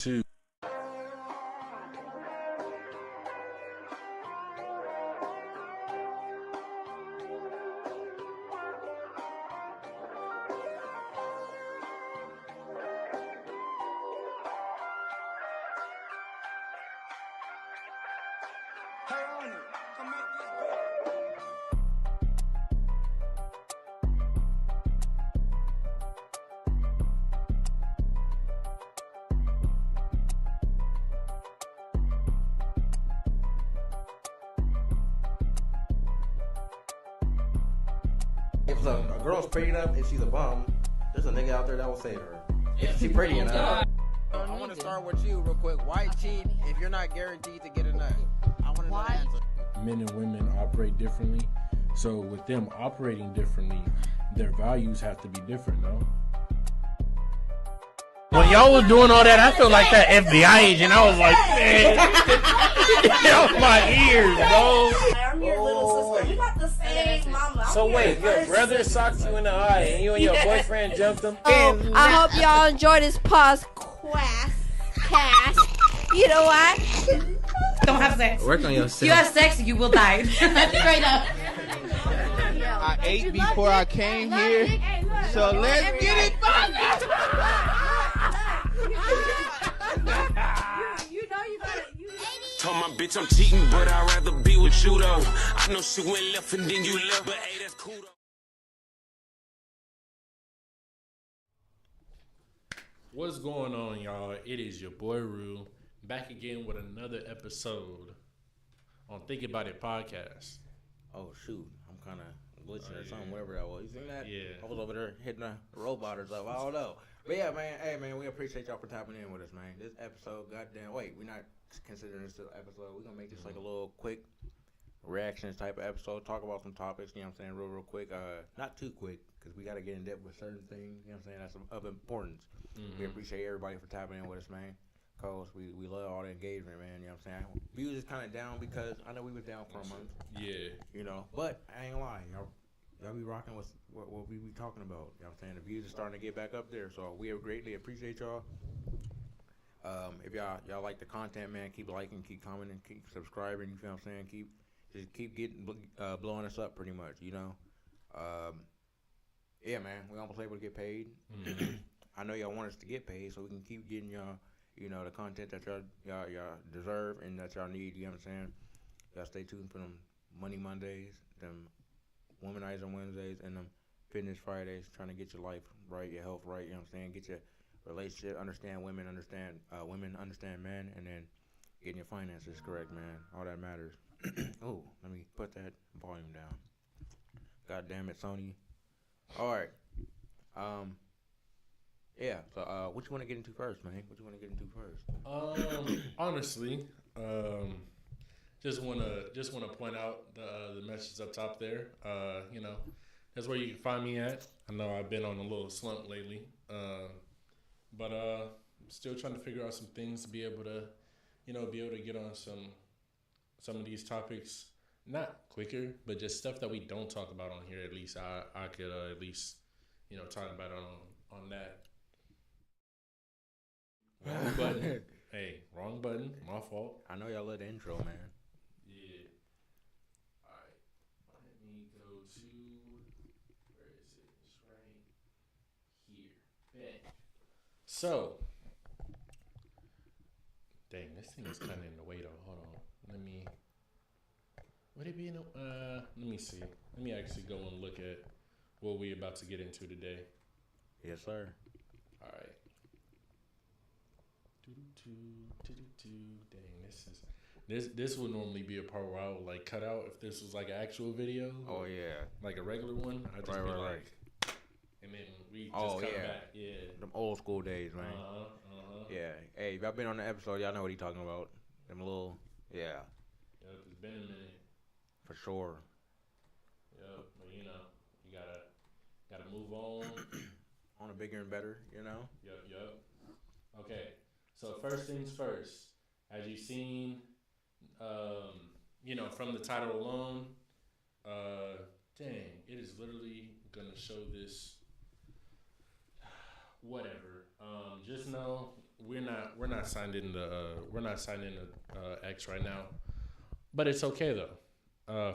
2. If a girl's pretty enough and she's a bum, there's a nigga out there that will save her. If she pretty enough. I want to start with you real quick. Why cheat if you're not guaranteed to get a nut? I want to know the answer. Men and women operate differently. So with them operating differently, their values have to be different, no? When y'all was doing all that, I felt like that FBI agent. I was like, man, get off my ears, bro. I'm your little sister. We got the same mama. So wait, your brother socked you in the eye and you and your boyfriend jumped him? Oh, I hope y'all enjoyed this podcast. You know what? Don't have sex. Work on yourself. If you have sex, you will die. Straight up. I ate before I came here, so let's get it back. Told my bitch I'm cheating, but I'd rather be with you though. I know she went left and then you left, but hey, that's cool though. What's going on, y'all? It is your boy Rue, back again with another episode on Think About It podcast. Oh shoot, I'm kind of glitching or something, whatever that was. You seen that? Yeah. I was over there hitting a robot or something. I don't know. But yeah, man. Hey, man, we appreciate y'all for tapping in with us, man. This episode, goddamn. Wait, we're not considering this an episode. We're gonna make this like a little quick reactions type of episode. Talk about some topics. You know what I'm saying? Real quick. Not too quick because we gotta get in depth with certain things. You know what I'm saying? That's of importance. We appreciate everybody for tapping in with us, man. Cause we love all the engagement, man. You know what I'm saying? Views is kind of down because I know we was down for a month. Yeah. You know, but I ain't lying, y'all be rocking with what we be talking about. You know what I'm saying? The views are starting to get back up there, so we greatly appreciate y'all. If y'all like the content, man, keep liking, keep commenting, keep subscribing. You feel what I'm saying? Keep getting blowing us up, pretty much. You know. Yeah, man, we almost able to get paid. I know y'all want us to get paid, so we can keep getting y'all. You know, the content that y'all deserve and that y'all need, you know what I'm saying? Y'all stay tuned for them Money Mondays, them Womanizer Wednesdays, and them Fitness Fridays, trying to get your life right, your health right, you know what I'm saying? Get your relationship, understand women, understand men, and then getting your finances correct, man. All that matters. Oh, let me put that volume down. God damn it, Sony. All right. Yeah, so what you want to get into first, man? What you want to get into first? Honestly, just wanna point out the message up top there. You know, that's where you can find me at. I know I've been on a little slump lately, but I'm still trying to figure out some things to be able to get on some of these topics. Not quicker, but just stuff that we don't talk about on here. At least I could at least talk about it on that. Wrong button. Hey, wrong button. My fault. I know y'all love the intro, man. Yeah. Alright. Let me go to, where is it? It's right here. Bet. So, dang, this thing is kind of in the way though. Hold on. Would it be in the, let me see. Let me actually go and look at what we about to get into today. Yes, sir. Alright. Dang, this would normally be a part where I would like cut out if this was like an actual video. Oh yeah, like a regular one. I just be like, and then we just come back. Yeah, them old school days, man. Yeah. Hey, if y'all been on the episode, y'all know what he talking about. Them little, yeah. Yep, it's been a minute. For sure. Yep, but you gotta move on. On a bigger and better, you know. Yep. Okay. So first things first, as you've seen, from the title alone, dang, it is literally gonna show this. Whatever. Just know we're not signed in X right now, but it's okay though.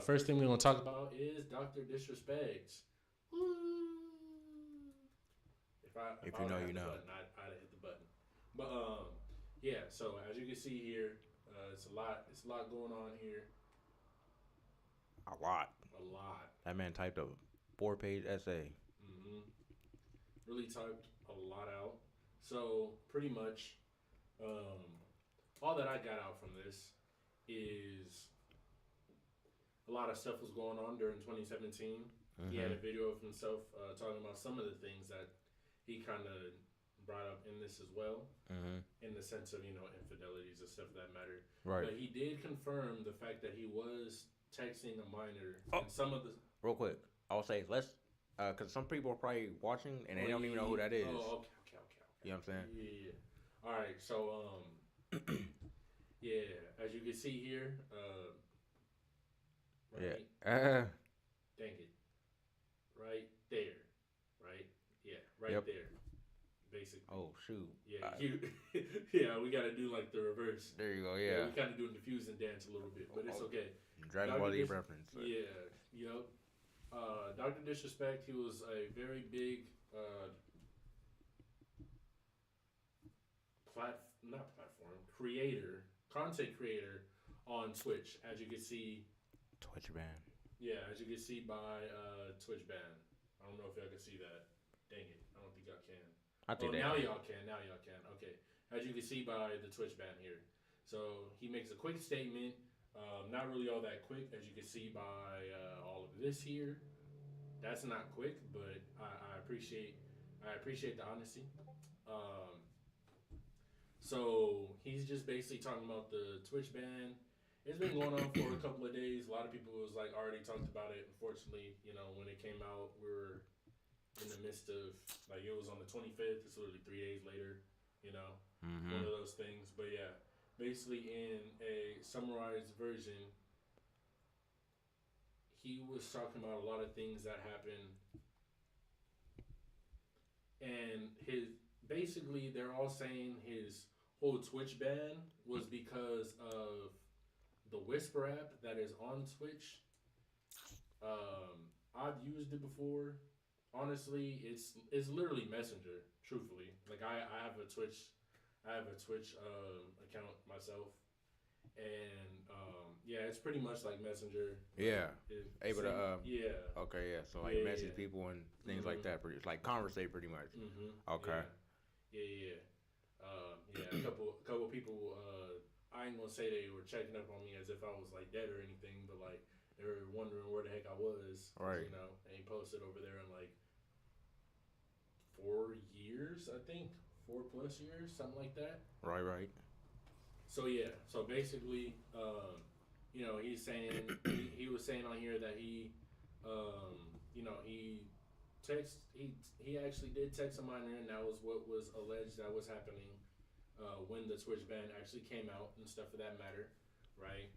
First thing we're gonna talk about is Dr. Disrespect. If you know, you know. I'd hit the button. But yeah. So as you can see here, it's a lot going on here. A lot. That man typed a 4-page essay. Mm-hmm. Really typed a lot out. So pretty much, all that I got out from this is a lot of stuff was going on during 2017. Mm-hmm. He had a video of himself talking about some of the things that he kind of brought up in this as well, in the sense of, infidelities and stuff of that matter. Right. But he did confirm the fact that he was texting a minor. And some of the... Real quick, I'll say, let's... Because some people are probably watching, and they don't even know who that is. Oh, okay. You know what I'm saying? Yeah. All right, so, yeah, as you can see here, right? Yeah. Dang it. Right there. Right? Yeah, right there. Basically. Oh, shoot. Yeah, yeah, we got to do like the reverse. There you go, yeah. We kind of do a diffusing dance a little bit, but it's okay. Dragon Ball Z reference. So. Yeah, yep. Dr. Disrespect, he was a very big content creator on Twitch, as you can see. Twitch ban. Yeah, as you can see by Twitch ban. I don't know if y'all can see that. Dang it, I don't think y'all can. I think now y'all can. Okay, as you can see by the Twitch ban here. So he makes a quick statement. Not really all that quick, as you can see by all of this here. That's not quick, but I appreciate the honesty. So he's just basically talking about the Twitch ban. It's been going on for a couple of days. A lot of people was like already talked about it. Unfortunately, when it came out, we were in the midst of it was on the 25th. It's literally 3 days later. One of those things. But yeah, basically in a summarized version, he was talking about a lot of things that happened, and basically they're all saying his whole Twitch ban was because of the Whisper app that is on Twitch. I've used it before. Honestly, it's literally Messenger. Truthfully, I have a Twitch account myself, and yeah, it's pretty much like Messenger. Yeah, able to yeah. Okay, yeah. So message people and things like that. It's like conversate pretty much. Okay. Yeah. A couple people. I ain't gonna say they were checking up on me as if I was dead or anything, but they were wondering where the heck I was. Right. And he posted over there in 4 years, I think, 4+ years, something like that. Right. So yeah, so basically, he's saying he was saying on here that he he actually did text a minor, and that was what was alleged that was happening when the Twitch ban actually came out and stuff of that matter, right?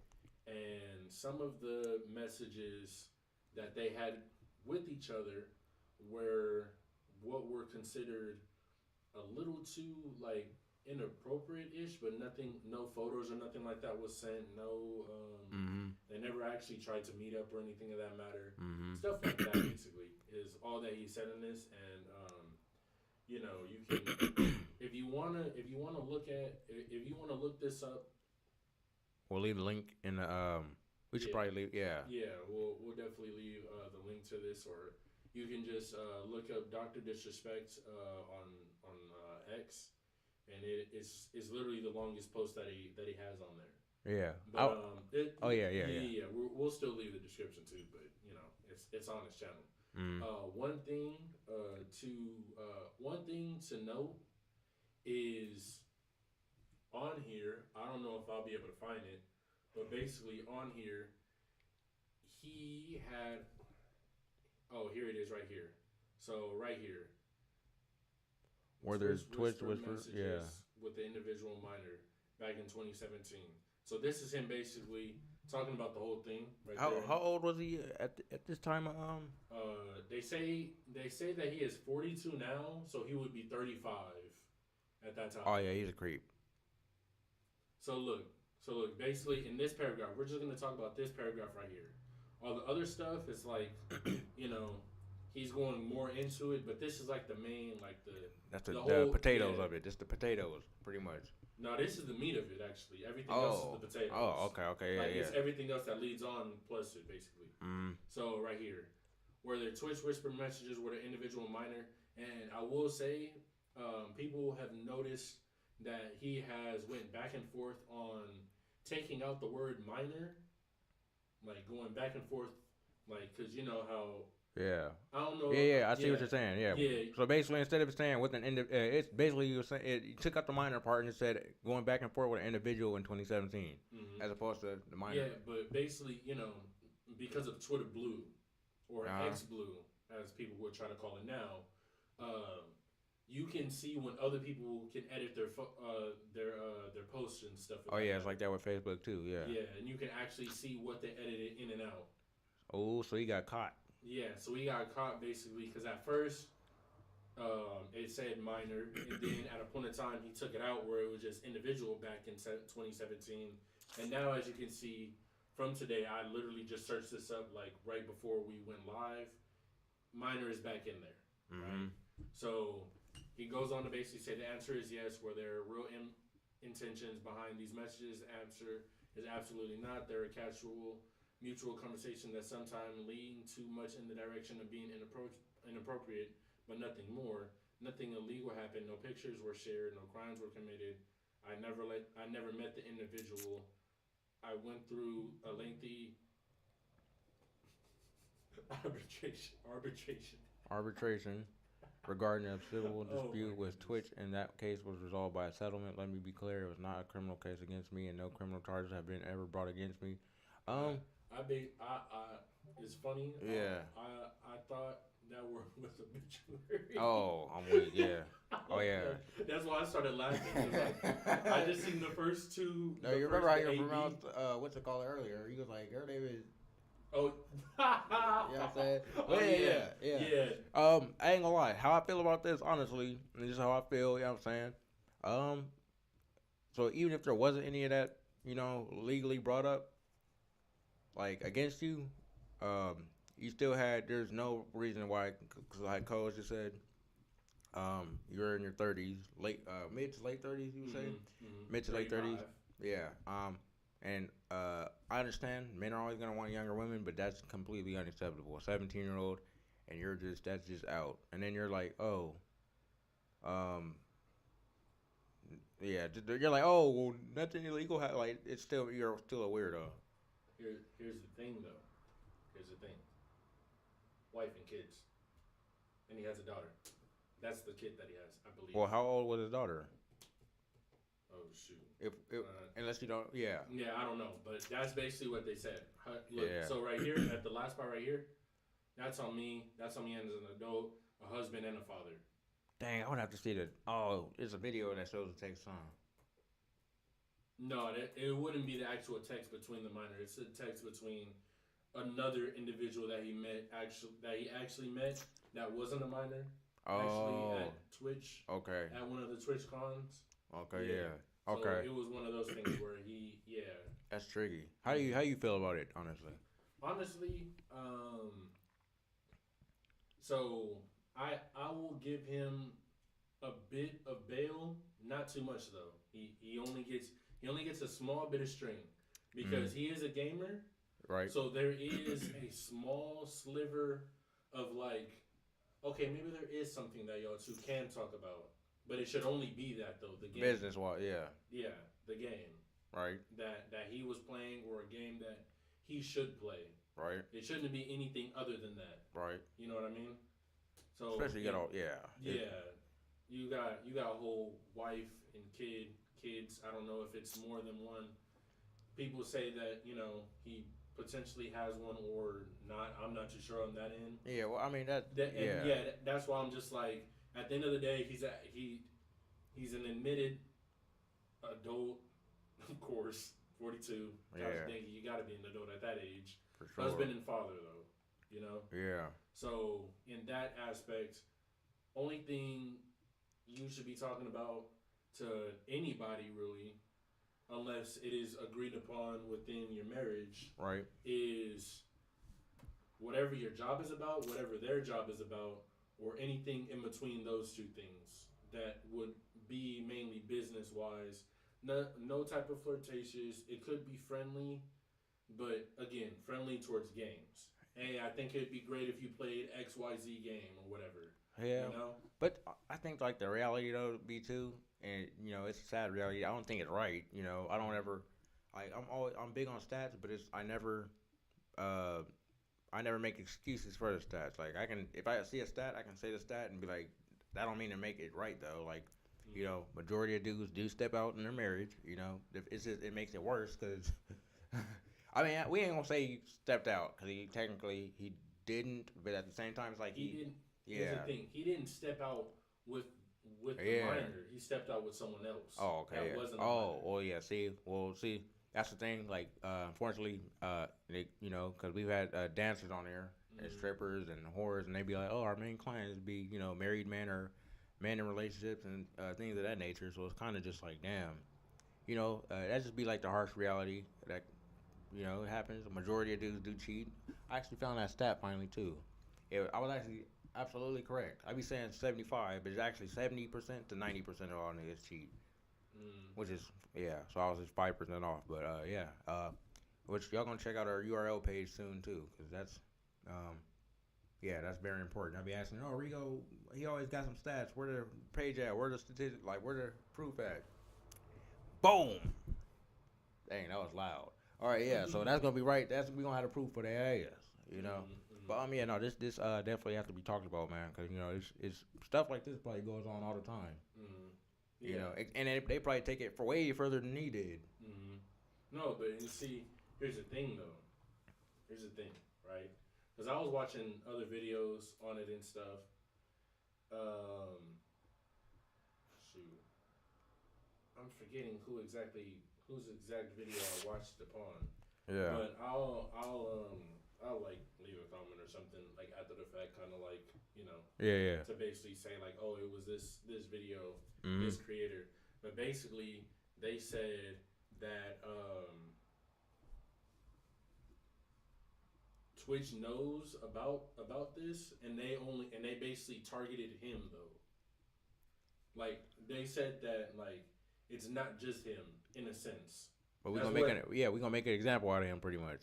And some of the messages that they had with each other were what were considered a little too inappropriate-ish, but no photos or nothing like that was sent. No, they never actually tried to meet up or anything of that matter. Stuff like that basically is all that he said in this, and you can if you wanna look this up. We'll leave the link in the we should probably leave Yeah, we'll definitely leave the link to this, or you can just look up Dr. Disrespect on X, and it's literally the longest post that he has on there. Yeah. But, yeah. We'll still leave the description too, but it's on his channel. One thing to note is on here. I don't know if I'll be able to find it, but basically on here, he had. Oh, here it is, right here. So right here. Where there's Twitch messages with the individual minor back in 2017. So this is him basically talking about the whole thing. Right there. How old was he at this time? They say that he is 42 now, so he would be 35 at that time. Oh yeah, he's a creep. So look, basically in this paragraph, we're just gonna talk about this paragraph right here. All the other stuff is like, he's going more into it, but this is like the main, like That's the the whole, potatoes of it. Just the potatoes, pretty much. No, this is the meat of it actually. Everything else is the potatoes. Oh, okay, yeah, like yeah. it's everything else that leads on plus it basically. So right here, where the Twitch whisper messages were the individual minor, and I will say, people have noticed that he has went back and forth on taking out the word minor, like going back and forth, like because you know how. Yeah. I don't know. Yeah, I see what you're saying. Yeah. So basically, instead of saying with an it's basically you saying you took out the minor part and it said going back and forth with an individual in 2017, as opposed to the minor. Yeah, but basically, because of Twitter Blue, or X Blue, as people would try to call it now, you can see when other people can edit their posts and stuff. Oh yeah, it's like that with Facebook too. Yeah. Yeah, and you can actually see what they edited in and out. Oh, so he got caught. Yeah, so he got caught basically because at first it said minor, and then at a point in time he took it out where it was just individual back in 2017, and now as you can see from today, I literally just searched this up like right before we went live. Minor is back in there, right? So he goes on to basically say the answer is yes. Were there real intentions behind these messages? The answer is absolutely not. They're a casual, mutual conversation that sometimes lean too much in the direction of being inappropriate, but nothing more. Nothing illegal happened. No pictures were shared. No crimes were committed. I never met the individual. I went through a lengthy arbitration regarding a civil dispute with Twitch, and that case was resolved by a settlement. Let me be clear, it was not a criminal case against me, and no criminal charges have been ever brought against me. It's funny. Yeah. I thought that word was obituary. Oh, I'm weak. Yeah. Oh yeah. That's why I started laughing. Like, I just seen the first two. No, you remember how you pronounced what's it called earlier? He was like, "Her name is." Oh. You know what I'm saying? Oh, yeah. I ain't gonna lie. How I feel about this, honestly, and this is how I feel. You know what I'm saying? So even if there wasn't any of that, legally brought up, like against you, you still had. There's no reason why, because like Cole just said, you're in your 30s, mid to late 30s. You would say mid to late 30s. Yeah. And I understand men are always gonna want younger women, but that's completely unacceptable. A 17-year-old, and that's just out. And then you're like, yeah, you're like, oh, well, nothing illegal. Like you're still a weirdo. Here's the thing, though. Here's the thing. Wife and kids, and he has a daughter. That's the kid that he has, I believe. Well, how old was his daughter? Oh shoot. Unless you don't, yeah. Yeah, I don't know, but that's basically what they said. Look, yeah. So right here, at the last part right here, that's on me. That's on me as an adult, a husband, and a father. Dang, I would have to see that. Oh, it's a video that shows the text on. No, it wouldn't be the actual text between the minor. It's a text between another individual that he actually met that wasn't a minor. Actually at Twitch. Okay. At one of the Twitch cons. Okay, yeah. So okay. It was one of those things where That's tricky. How do you feel about it, honestly? Honestly, so I will give him a bit of bail, not too much though. He only gets a small bit of string because he is a gamer. Right. So there is a small sliver of like, okay, maybe there is something that y'all two can talk about. But it should only be that though, the game. Business-wise, yeah. Yeah, the game. Right. That he was playing, or a game that he should play. Right. It shouldn't be anything other than that. Right. You know what I mean? So especially yeah, yeah. You got a whole wife and kids. I don't know if it's more than one. People say that he potentially has one or not. I'm not too sure on that end. Yeah. Well, I mean that's why I'm just like. At the end of the day, he's an admitted adult, of course, 42. Yeah. I was thinking you got to be an adult at that age. For sure. Husband and father, though, Yeah. So in that aspect, only thing you should be talking about to anybody really, unless it is agreed upon within your marriage, Right. is whatever your job is about, whatever their job is about, or anything in between those two things that would be mainly business wise. No type of flirtatious. It could be friendly, but again, friendly towards games. Hey, I think it'd be great if you played XYZ game or whatever. Yeah. You know? But I think like the reality though would be too, and it's a sad reality. I don't think it's right. I don't ever, I'm big on stats, but uh, I never make excuses for the stats. Like if I see a stat, I can say the stat and be like, that don't mean to make it right though. Like, majority of dudes do step out in their marriage. It's just, it makes it worse because, I mean, we ain't gonna say he stepped out because he didn't, but at the same time, it's like he didn't. Yeah. Here's the thing. He didn't step out with the minor. He stepped out with someone else. Oh, okay. That wasn't. Well, yeah. See, that's the thing. Like, unfortunately, because we've had dancers on there, and strippers and whores, and they be like, "Oh, our main client is be married men or men in relationships and things of that nature." So it's kind of just like, damn, that just be like the harsh reality that it happens. The majority of dudes do cheat. I actually found that stat finally too. I was actually absolutely correct. I be saying 75, but it's actually 70% to 90% of all niggas cheat. Which is, so I was just 5% off. But, which y'all gonna check out our URL page soon, too, because that's, that's very important. I be asking, oh, Rigo, he always got some stats. Where the page at? Where the statistics, where the proof at? Boom! Dang, that was loud. All right, yeah, so that's gonna be right. We gonna have the proof for the ass, But this definitely has to be talked about, man, because it's stuff like this probably goes on all the time. And they probably take it for way further than he did. No, but you see, here's the thing, though. Here's the thing, right? Because I was watching other videos on it and stuff. Shoot, I'm forgetting whose exact video I watched upon. Yeah. But I'll like leave a comment or something like after the fact, kind of like to basically say like, oh, it was this video, this creator. But basically, they said that Twitch knows about this, and they basically targeted him though. Like they said that like it's not just him in a sense. But we're gonna make an example out of him pretty much.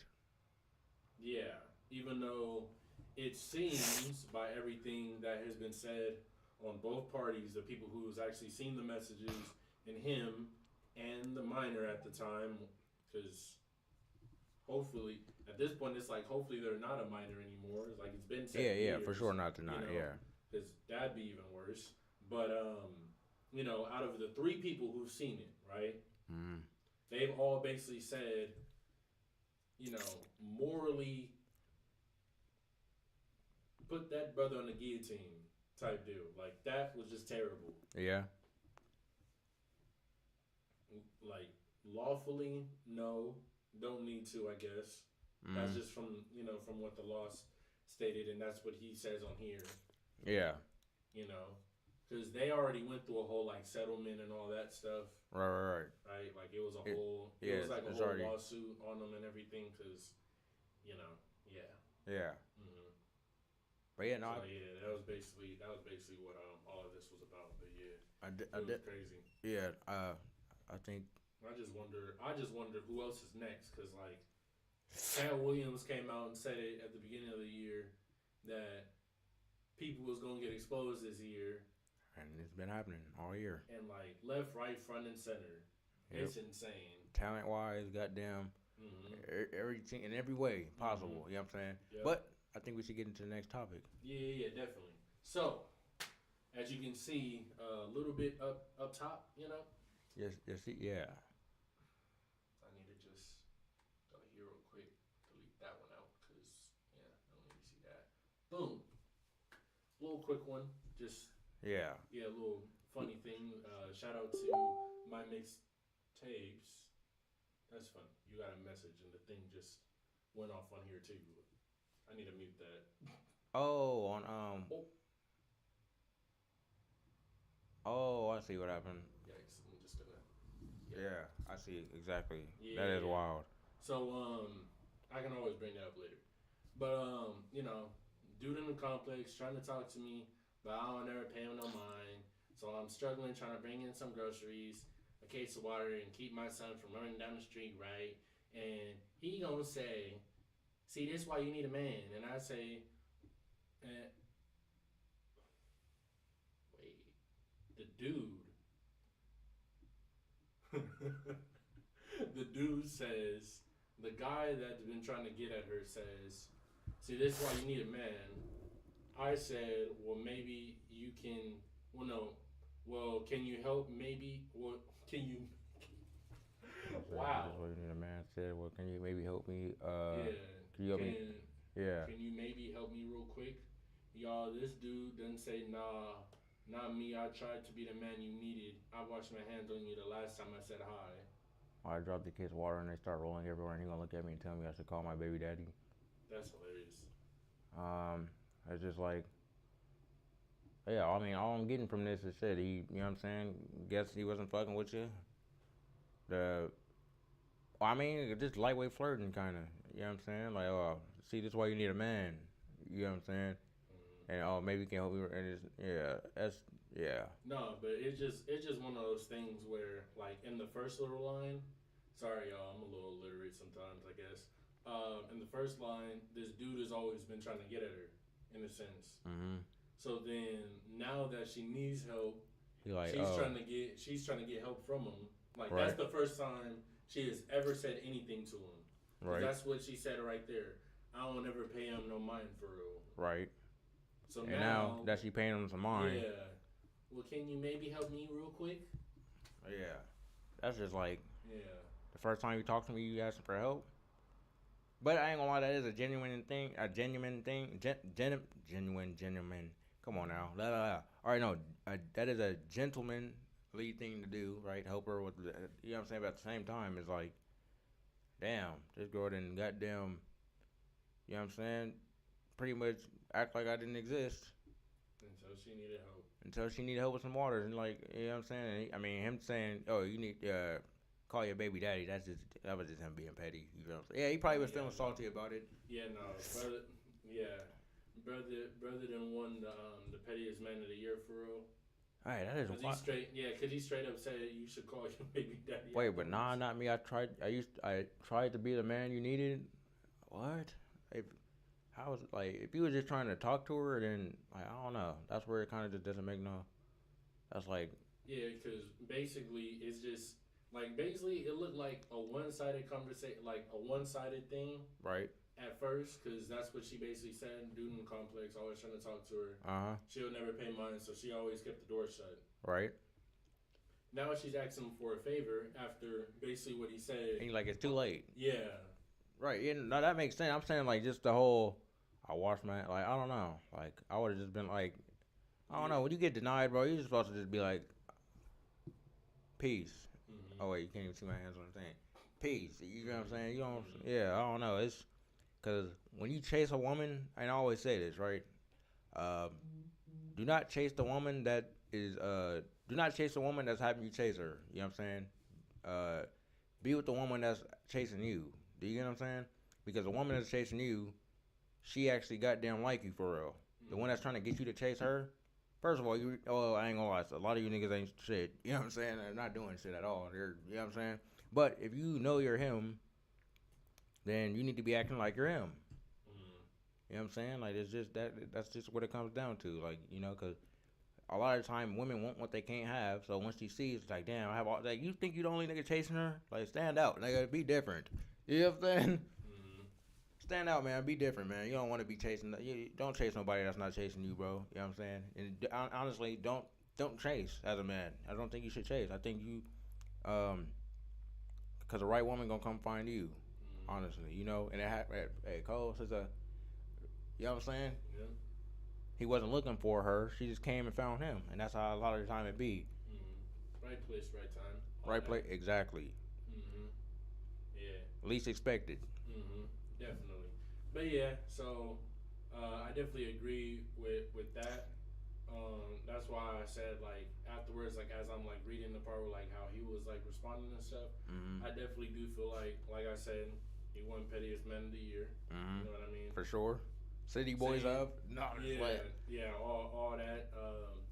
Yeah, even though it seems by everything that has been said on both parties, the people who's actually seen the messages, and him and the minor at the time, because hopefully at this point it's like hopefully they're not a minor anymore. It's like it's been 7 years, for sure not tonight. Because that'd be even worse. But out of the 3 people who've seen it, right? They've all basically said, morally put that brother on the guillotine type deal. Like, that was just terrible. Yeah. Like, lawfully, no. Don't need to, I guess. That's just from what the law stated, and that's what he says on here. Yeah. Because they already went through a whole, like, settlement and all that stuff. Right. Right? Like, it was a whole... It was like a whole lawsuit on them and everything, because, yeah. Yeah. But that was basically what all of this was about. But yeah, it was crazy. Yeah, I think... I just wonder who else is next, because, like, Cat Williams came out and said it at the beginning of the year that people was going to get exposed this year. And it's been happening all year. And, like, left, right, front, and center. Yep. It's insane. Talent-wise, goddamn, everything in every way possible. You know what I'm saying? Yep. But I think we should get into the next topic. Yeah, definitely. So, as you can see, a little bit up top, Yes, yeah. I need to just go here real quick, delete that one out, because, I don't need to see that. Boom. Little quick one, just... Yeah, a little funny thing. Shout out to my mixtapes. That's funny. You got a message and the thing just went off on here too. I need to mute that. Oh, I see what happened. Yikes. Yeah, I see exactly. Yeah, That is wild. So I can always bring that up later. But you know, dude in the complex trying to talk to me, but I don't ever pay him no mind. So I'm struggling trying to bring in some groceries, a case of water, and keep my son from running down the street, right? And he gonna say, "See, this why you need a man." And I say, eh, "Wait, the dude." The dude says, the guy that's been trying to get at her says, "See, this is why you need a man." I said, "Well, maybe you can. Well, no. Well, can you help? Maybe. Well, can you?" Wow. That's what you need a man said. Well, can you maybe help me? Yeah. Can you help me? Yeah. Can you maybe help me real quick? Y'all, this dude doesn't say, "Nah, not me. I tried to be the man you needed. I washed my hands on you the last time I said hi." I dropped the kids water and they start rolling everywhere, and he gonna look at me and tell me I should call my baby daddy. That's hilarious. It's just like, yeah. I mean, all I'm getting from this is shit. He, you know what I'm saying? Guess he wasn't fucking with you. I mean, just lightweight flirting, kind of. You know what I'm saying? Like, oh, see, this is why you need a man. You know what I'm saying? And oh, maybe you can help me. And it's, yeah. No, but it's just one of those things where, like, in the first little line, sorry y'all, I'm a little illiterate sometimes, I guess. In the first line, this dude has always been trying to get at her, in a sense. Mm-hmm. So then, now that she needs help, Like, she's trying to get help from him. Like, right. That's the first time she has ever said anything to him. Right. That's what she said right there. I don't ever pay him no mind for real. Right. So and now that she paying him some mind. Yeah. Well, can you maybe help me real quick? Yeah. That's just like. Yeah. The first time you talk to me, you asking for help. But I ain't gonna lie, that is a genuine thing. Genuine. Come on now. All right, no. That is a gentlemanly thing to do, right? Help her with, you know what I'm saying? But at the same time, it's like, damn, this girl didn't goddamn, you know what I'm saying? Pretty much act like I didn't exist. Until she needed help. Until she needed help with some water. And like, you know what I'm saying? I mean, him saying, oh, you need, call your baby daddy. That was just him being petty. You know what I'm saying? Yeah, he probably was feeling salty about it. Yeah, no, brother. Yeah, brother done won the pettiest man of the year for real. All right, that is wild. Because he straight up said you should call your baby daddy. Wait, but nah, not me. I tried to be the man you needed. What? If you were just trying to talk to her, then like I don't know. That's where it kind of just doesn't make no. That's like. Yeah, because basically it's just. Like, basically, it looked like a one-sided conversation, like a one-sided thing. Right. At first, because that's what she basically said. Dude in the complex, always trying to talk to her. Uh-huh. She'll never pay mine, so she always kept the door shut. Right. Now she's asking him for a favor after basically what he said. And like, it's too late. Yeah. Right. Yeah, no, that makes sense. I'm saying, like, just the whole, I watched my, like, I don't know. Like, I would have just been like, I don't know. When you get denied, bro, you're just supposed to just be like, peace. Oh wait, you can't even see my hands on the thing. Peace. You know what I'm saying? You don't. Yeah, I don't know. It's because when you chase a woman, and I always say this, right? Do not chase the woman that is. Do not chase the woman that's having you chase her. You know what I'm saying? Be with the woman that's chasing you. Do you get what I'm saying? Because the woman that's chasing you, she actually goddamn like you for real. The one that's trying to get you to chase her. First of all, I ain't gonna lie. A lot of you niggas ain't shit. You know what I'm saying? They're not doing shit at all. You know what I'm saying? But if you know you're him, then you need to be acting like you're him. You know what I'm saying? Like, it's just that's just what it comes down to. Like, you know, because a lot of the time women want what they can't have. So once she sees, it's like, damn, I have all. Like, you think you the only nigga chasing her? Like, stand out. Nigga, be different. You know what I'm saying? Stand out, man. Be different, man. You don't want to be chasing. You don't chase nobody that's not chasing you, bro. You know what I'm saying? And honestly, don't chase as a man. I don't think you should chase. I think you, because the right woman gonna come find you. Honestly, you know. And hey, Cole says you know what I'm saying? Yeah. He wasn't looking for her. She just came and found him, and that's how a lot of the time it be. Right place, right time. Right place, exactly. Yeah. Least expected. Definitely. But yeah, so I definitely agree with that. That's why I said like afterwards, like as I'm like reading the part where like how he was like responding and stuff, I definitely do feel like I said, he won pettiest man of the year. You know what I mean? For sure. City boys up. No, yeah, all that.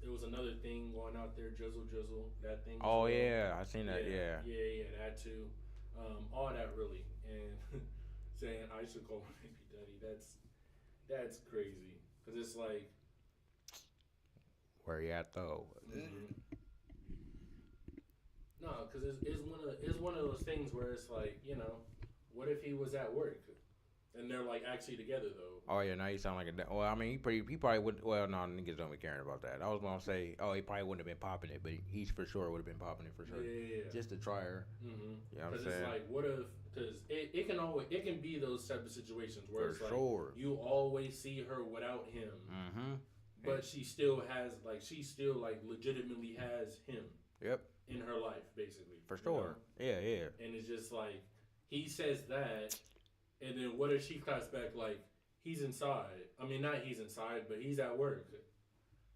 It was another thing going out there, drizzle, that thing. Oh yeah, I seen that. Yeah. That too. All that really, and saying I should call my baby daddy. That's crazy because it's like. Where you at though? No, because it's one of those things where it's like, you know, what if he was at work and they're like actually together though? Oh yeah, now you sound like a. Well, I mean, he probably would. Well, no, niggas don't be caring about that. I was gonna say, he probably wouldn't have been popping it, but he for sure would have been popping it for sure. Yeah. Just to try her. You know what I'm saying? Because it's like, what if? Because it can be those type of situations where For it's sure. like you always see her without him, but she still legitimately has him. Yep. In her life, basically. For sure. You know? Yeah. And it's just like he says that, and then what if she claps back like he's inside? I mean, not he's inside, but he's at work.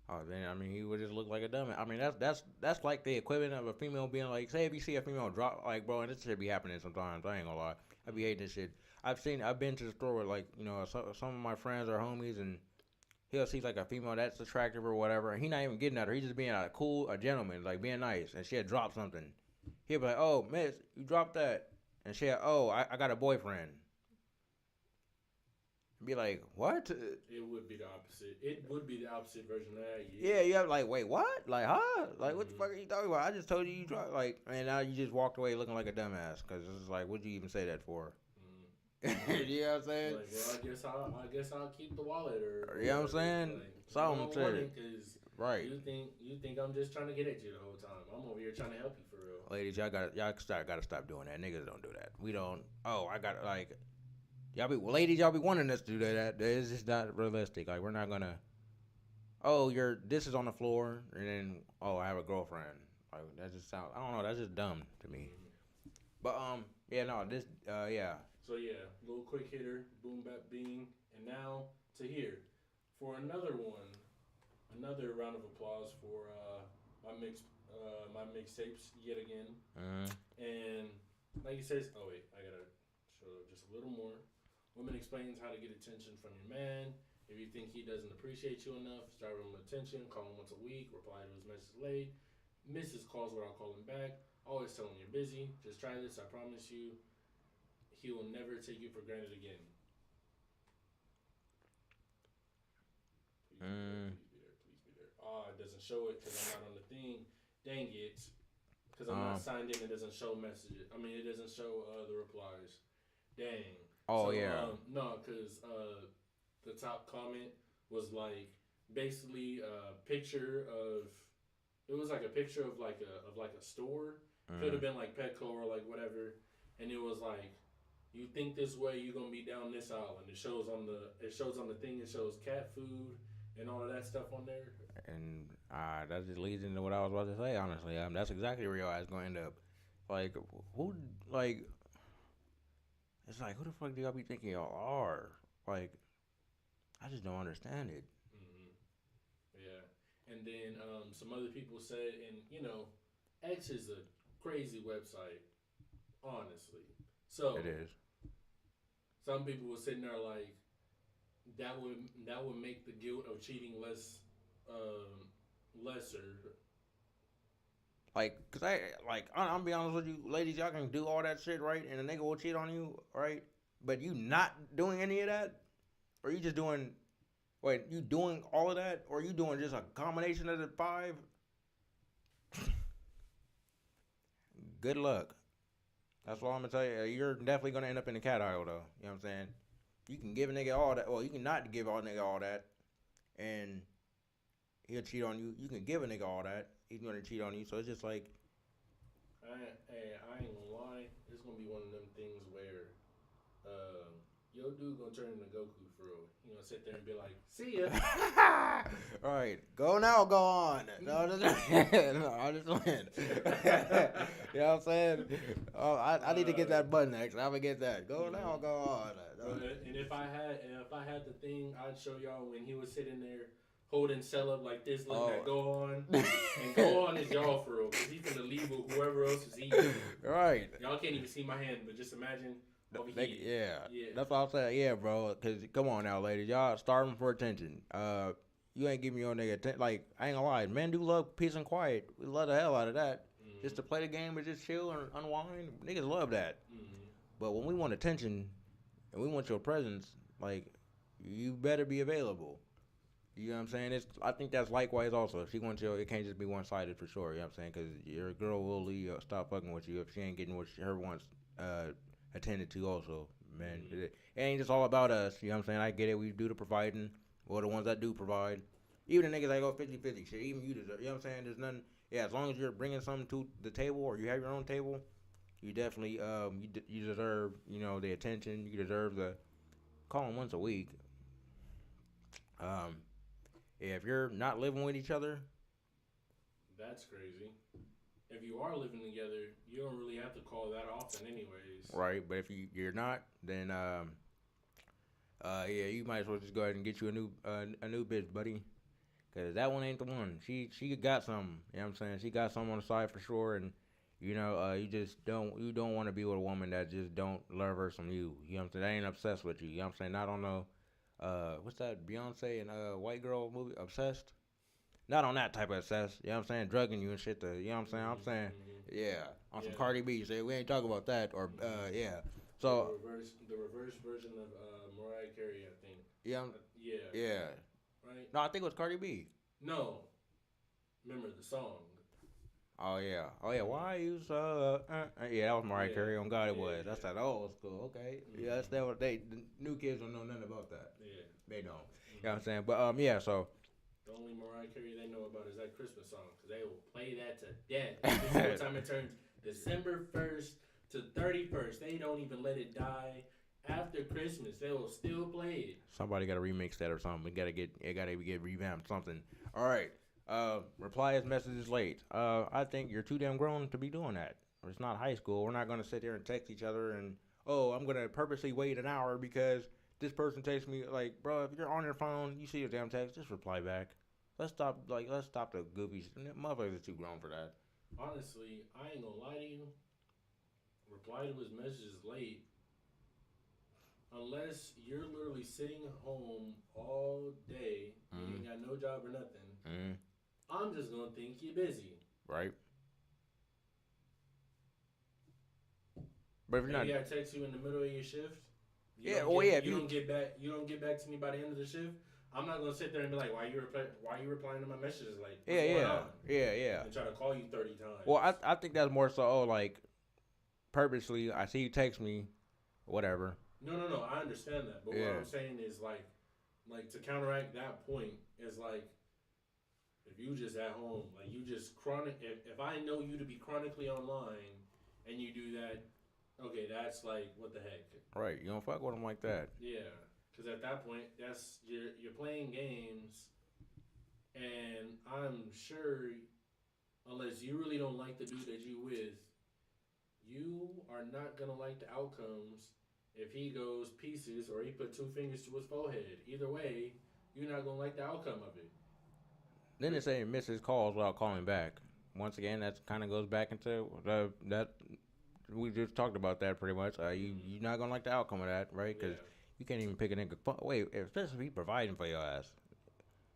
Oh, then I mean, he would just look like a dummy. I mean, that's like the equivalent of a female being like, say if you see a female drop, like, bro, and this shit be happening sometimes. I ain't gonna lie, I be hating this shit. I've been to the store with like, you know, some of my friends are homies, and he'll see like a female that's attractive or whatever, and he not even getting at her. He just being a gentleman, like being nice, and she had dropped something. He'll be like, "Oh, miss, you dropped that," and she had, "Oh, I got a boyfriend." Be like, what? It would be the opposite. It would be the opposite version of that. Yeah, you have like, wait, what? Like, huh? Like, what the fuck are you talking about? I just told you dropped. Like, and now you just walked away looking like a dumbass because it's like, what'd you even say that for? You know what I'm saying? Like, well, I guess I'll keep the wallet or. You know what I'm saying? Like, Something to right. You think I'm just trying to get at you the whole time? I'm over here trying to help you for real. Ladies, y'all gotta stop doing that. Niggas don't do that. We don't. Oh, I got like. Y'all be wanting us to do that. It's just not realistic. Like, we're not gonna. Oh, this is on the floor, and then I have a girlfriend. Like, that just sounds. I don't know. That's just dumb to me. But yeah, no, this yeah. So yeah, little quick hitter, boom bap bing, and now to here for another one, another round of applause for my mixtapes yet again. And like he says, oh wait, I gotta show just a little more. Woman explains how to get attention from your man. If you think he doesn't appreciate you enough, start with him attention. Call him once a week. Reply to his message late. Misses calls without calling back. Always tell him you're busy. Just try this. I promise you, he will never take you for granted again. Please be there. It doesn't show it because I'm not on the thing. Dang it. Because I'm not signed in, it doesn't show messages. I mean, it doesn't show the replies. Dang. Oh, so, yeah. No, because the top comment was like basically a picture of. It was like a picture of like a store. Could have been like Petco or like whatever, and it was like, you think this way, you're gonna be down this aisle, and it shows on the thing. It shows cat food and all of that stuff on there. And that just leads into what I was about to say. Honestly, that's exactly where your eyes gonna end up. Like, who? Like, it's like, who the fuck do y'all be thinking y'all are? Like, I just don't understand it. Yeah, and then some other people said, and you know, X is a crazy website, honestly. So it is. Some people were sitting there like, that would make the guilt of cheating lesser. Like, cause I'm be honest with you, ladies, y'all can do all that shit, right? And a nigga will cheat on you, right? But you not doing any of that, or you just doing, you doing all of that, or you doing just a combination of the 5? Good luck. That's all I'm gonna tell you. You're definitely gonna end up in the cat aisle, though. You know what I'm saying? You can give a nigga all that. Well, you can not give a nigga all that, and he'll cheat on you. You can give a nigga all that. He's gonna cheat on you. So it's just like, I ain't gonna lie. It's gonna be one of them things where, yo dude gonna turn into Goku for real. You know, sit there and be like, see ya. All right, go now, go on. No, I just win. You know what I'm saying? Oh, I need to get that button next. I'm gonna get that. Go now, go on. And if I had the thing, I'd show y'all when he was sitting there holding cell up like this, letting that go on. And go on is y'all for real, because he's going to leave with whoever else is eating. Right. Y'all can't even see my hand, but just imagine over here. Yeah, that's what I'm saying. Yeah, bro. Because come on now, ladies, y'all starving for attention. You ain't giving your nigga attention. Like, I ain't gonna lie, men do love peace and quiet. We love the hell out of that. Mm-hmm. Just to play the game and just chill and unwind. Niggas love that. Mm-hmm. But when we want attention and we want your presence, like, you better be available. You know what I'm saying? I think that's likewise also. If she wants you, it can't just be one-sided for sure. You know what I'm saying? Because your girl will leave, stop fucking with you if she ain't getting what her wants attended to also. Man, it ain't just all about us. You know what I'm saying? I get it. We do the providing. We're the ones that do provide. Even the niggas that go 50-50. Shit, even you deserve. You know what I'm saying? There's nothing. Yeah, as long as you're bringing something to the table or you have your own table, you definitely you deserve, you know, the attention. You deserve the calling once a week. If you're not living with each other, that's crazy. If you are living together, you don't really have to call that often, anyways. Right? But if you're not, then yeah, you might as well just go ahead and get you a new bitch, buddy. Cause that one ain't the one. She got something. You know what I'm saying? She got something on the side for sure, and you know, you don't want to be with a woman that just don't love her some you. You know what I'm saying? That ain't obsessed with you. You know what I'm saying? Not on no what's that Beyonce and white girl movie Obsessed? Not on that type of obsessed. You know what I'm saying? Drugging you and shit. You know what I'm saying? I'm saying, yeah, on some Cardi B. Say we ain't talking about that or yeah. So the reverse version of Mariah Carey, I think. Yeah. Yeah. Right? No, I think it was Cardi B. No. Remember the song. Oh yeah. Why you so? Yeah, that was Mariah Carey. On God, it was. That's that old school. Okay. Mm-hmm. Yeah, that's that. What the new kids don't know nothing about that. Yeah. They don't. You know what I'm saying? But yeah. So. The only Mariah Carey they know about is that Christmas song, because they will play that to death. Every time it turns December 1st to 31st, they don't even let it die. After Christmas, they will still play it. Somebody got to remix that or something. It got to get revamped. Something. All right. Reply as messages late. I think you're too damn grown to be doing that. It's not high school. We're not going to sit there and text each other and, oh, I'm going to purposely wait an hour because this person texts me. Like, bro, if you're on your phone, you see your damn text, just reply back. Let's stop the goofy shit. Motherfuckers are too grown for that. Honestly, I ain't gonna lie to you. Reply to his messages late. Unless you're literally sitting home all day, you ain't got no job or nothing, I'm just gonna think you're busy. Right. But if you're not, maybe I text you in the middle of your shift. You don't get back to me by the end of the shift. I'm not gonna sit there and be like, why you replying to my messages? Like, what's going on? Yeah. And try to call you 30 times. Well, I think that's more so, like, purposely. I see you text me, whatever. No. I understand that, but what I'm saying is like to counteract that point is like, if you just at home, like you just if I know you to be chronically online and you do that, okay, that's like, what the heck? Right, you don't fuck with them like that. Yeah. Because at that point, you're playing games, and I'm sure, unless you really don't like the dude that you with, you are not gonna like the outcomes if he goes pieces or he put 2 fingers to his forehead. Either way, you're not gonna like the outcome of it. Then they say misses calls without calling back. Once again, that kind of goes back into that we just talked about that pretty much. You're not gonna like the outcome of that, right? Because you can't even pick a nigga phone. Wait, especially if he providing for your ass.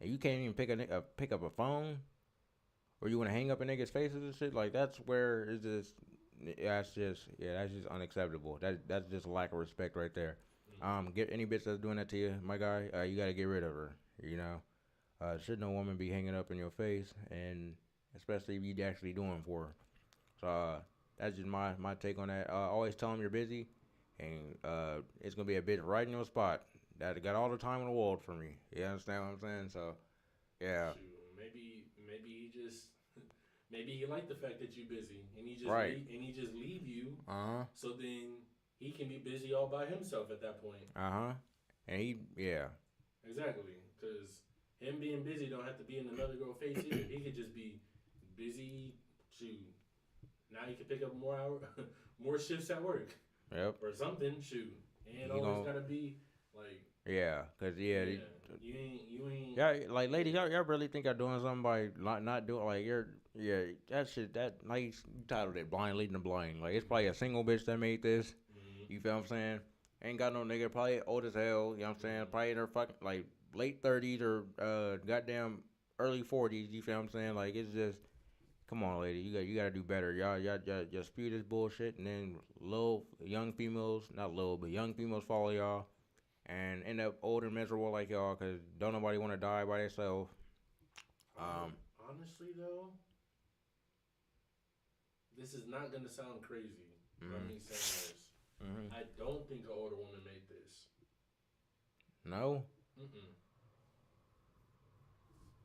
And you can't even pick up a phone? Or you want to hang up a nigga's faces and shit? Like, that's where it's just, that's just unacceptable. That's just a lack of respect right there. Get any bitch that's doing that to you, my guy, you got to get rid of her, you know? Should no woman be hanging up in your face, and especially if you actually doing for her. So, that's just my take on that. Always tell them you're busy. And it's gonna be a bitch right in your spot that got all the time in the world for me. You understand what I'm saying? So, yeah. Shoot, maybe he just maybe he like the fact that you're busy, and he just leave you. So then he can be busy all by himself at that point. And Exactly, because him being busy don't have to be in another girl's face either. He could just be busy. Shoot, now he can pick up more shifts at work. Yep. Or something, shoot. And always gotta be like, Yeah, cause You ain't. yeah, like ladies, y'all really think y'all doing something by not doing like that shit that like you titled it blind leading the blind. Like it's probably a single bitch that made this. You feel what I'm saying? Ain't got no nigga, probably old as hell. You know what I'm saying? Probably in her fucking like late 30s or goddamn early 40s. You feel what I'm saying? Like it's just. Come on, lady, you gotta do better. Y'all spew this bullshit, and then young females, not little, but young females follow y'all, and end up old and miserable like y'all, cause don't nobody want to die by themselves. Honestly, though, this is not gonna sound crazy. Let me say this. I don't think an older woman made this. No.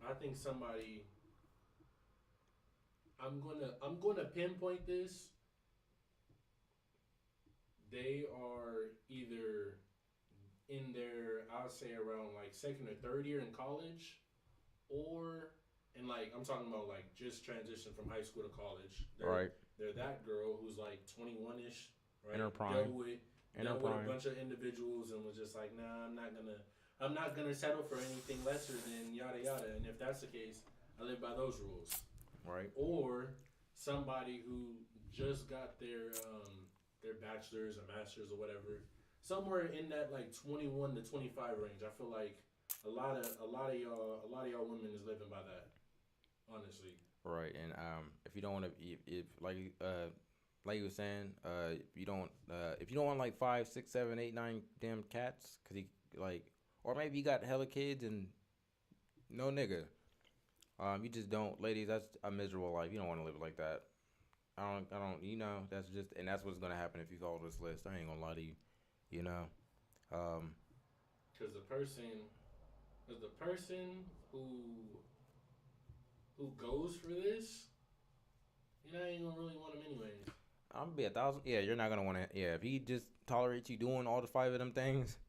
I think somebody. I'm gonna pinpoint this. They are either in their, I'll say around like second or third year in college, or and like I'm talking about like just transition from high school to college. They're that girl who's like 21ish, right? In her prime. Dealt with a bunch of individuals and was just like, nah, I'm not gonna settle for anything lesser than yada yada. And if that's the case, I live by those rules. Right. Or somebody who just got their bachelor's or master's or whatever, somewhere in that like 21 to 25 range. I feel like a lot of y'all women is living by that, honestly. Right, and if you don't want to, if like you were saying, if you don't want like 5, 6, 7, 8, 9 damn cats, cause he like, or maybe you got hella kids and no nigga. You just don't, ladies. That's a miserable life. You don't want to live like that. I don't. You know, that's just, and that's what's gonna happen if you follow this list. I ain't gonna lie to you. You know, because the person who goes for this, you know, I ain't gonna really want him anyways. I'm gonna be 1,000. Yeah, you're not gonna want to. Yeah, if he just tolerates you doing all the 5 of them things,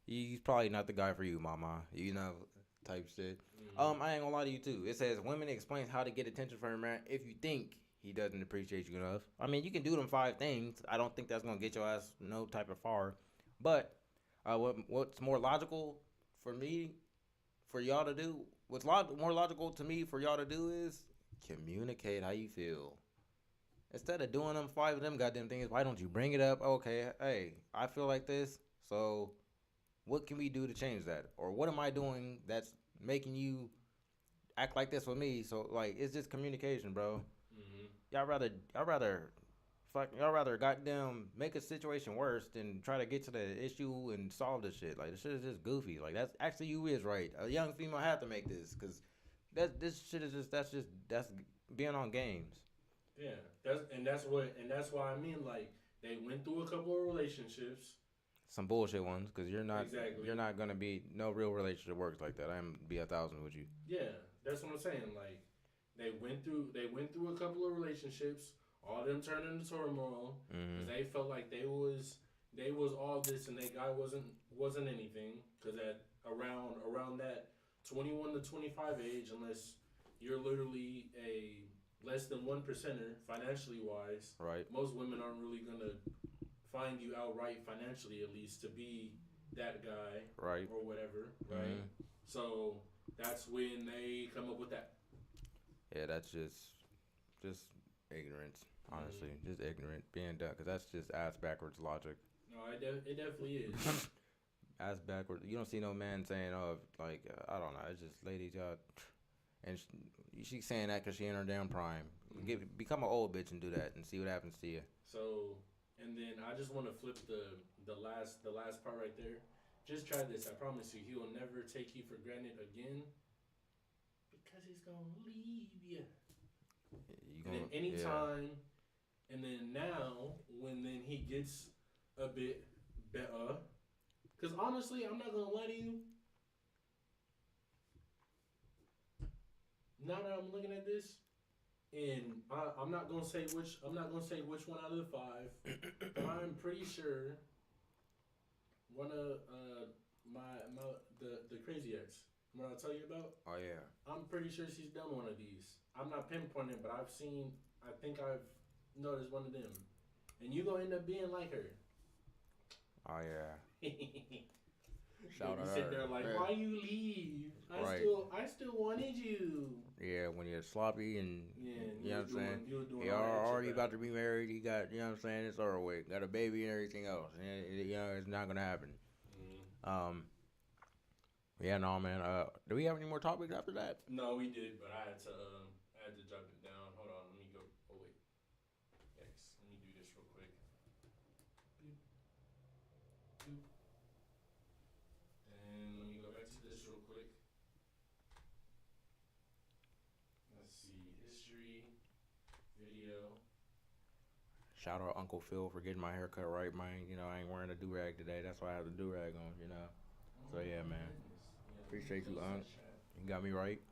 he's probably not the guy for you, mama. You know, type shit. I ain't gonna lie to you too. It says women explains how to get attention from a man if you think he doesn't appreciate you enough. I mean, you can do them 5 things. I don't think that's gonna get your ass no type of far. But what's more logical for me, for y'all to do? What's more logical to me for y'all to do is communicate how you feel. Instead of doing them 5 of them goddamn things, why don't you bring it up? Okay, hey, I feel like this. So, what can we do to change that? Or what am I doing that's making you act like this with me? So like it's just communication, bro. Y'all rather goddamn make a situation worse than try to get to the issue and solve the shit. Like this shit is just goofy. Like that's actually you is right. A young female have to make this because this shit is that's being on games. Yeah, that's why I mean like they went through a couple of relationships. Some bullshit ones, because you're not gonna be, no real relationship works like that. I'm be 1,000 with you. Yeah, that's what I'm saying. Like they went through a couple of relationships. All of them turned into turmoil because they felt like they was all this and that guy wasn't anything. Because at around that 21 to 25 age, unless you're literally a less than 1%er financially wise, right? Most women aren't really gonna find you outright financially, at least, to be that guy, right, or whatever, right? So that's when they come up with that. Yeah, that's just ignorance, honestly, just ignorant being dumb, because that's just ass backwards logic. No, it definitely is. Ass backwards. You don't see no man saying, "Oh, like I don't know." It's just ladies, y'all, and she's saying that because she in her damn prime. Become an old bitch and do that, and see what happens to you. So. And then I just want to flip the last part right there. Just try this. I promise you, he will never take you for granted again. Because he's gonna leave you. And then anytime, and then now when then he gets a bit better. Because honestly, I'm not gonna lie to you. Now that I'm looking at this. And I'm not gonna say which one out of the 5, but I'm pretty sure one of the crazy ex, what I'll tell you about. Oh yeah. I'm pretty sure she's done one of these. I'm not pinpointing, but I think I've noticed one of them, and you gonna end up being like her. Oh yeah. Shout You out sit there like, her. why you leave? Right. I still wanted you. Yeah, when you're sloppy and Yeah, you know what I'm saying. You were doing He all that shit already back. about to be married. He got, you know what I'm saying. It's over with. Got a baby and everything else. And you know, it's not gonna happen. Yeah, no, man. Do we have any more topics after that? No, we did, but I had to jot it down. Hold on, let me go. Oh wait, X. Let me do this real quick. Boop. Boop. And let me go back to this real quick. Let's see, history, video. Shout out Uncle Phil for getting my hair cut right, man. You know, I ain't wearing a do rag today. That's why I have the do rag on. You know. So yeah, man. Appreciate you, Unc. You got me right.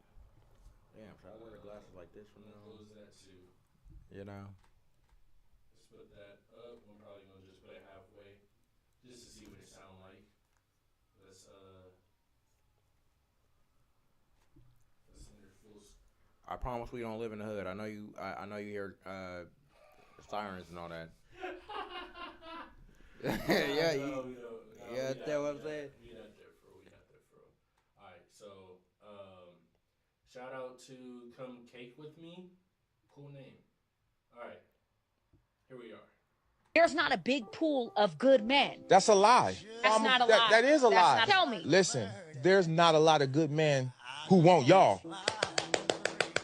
Damn, should I wear the glasses like this from now on? Close that too. You know. Let's put that up. I'm probably gonna just put it halfway, just to see what it sound like. Let's enter full. I promise we don't live in the hood. I know you. I know you hear sirens and all that. Yeah, yeah. That's what I'm saying. We not there, bro. All right, so shout out to Come Cake With Me. Cool name. All right, here we are. There's not a big pool of good men. That's a lie. That's not a lie. That is a lie. Tell me. Listen, there's not a lot of good men who want y'all.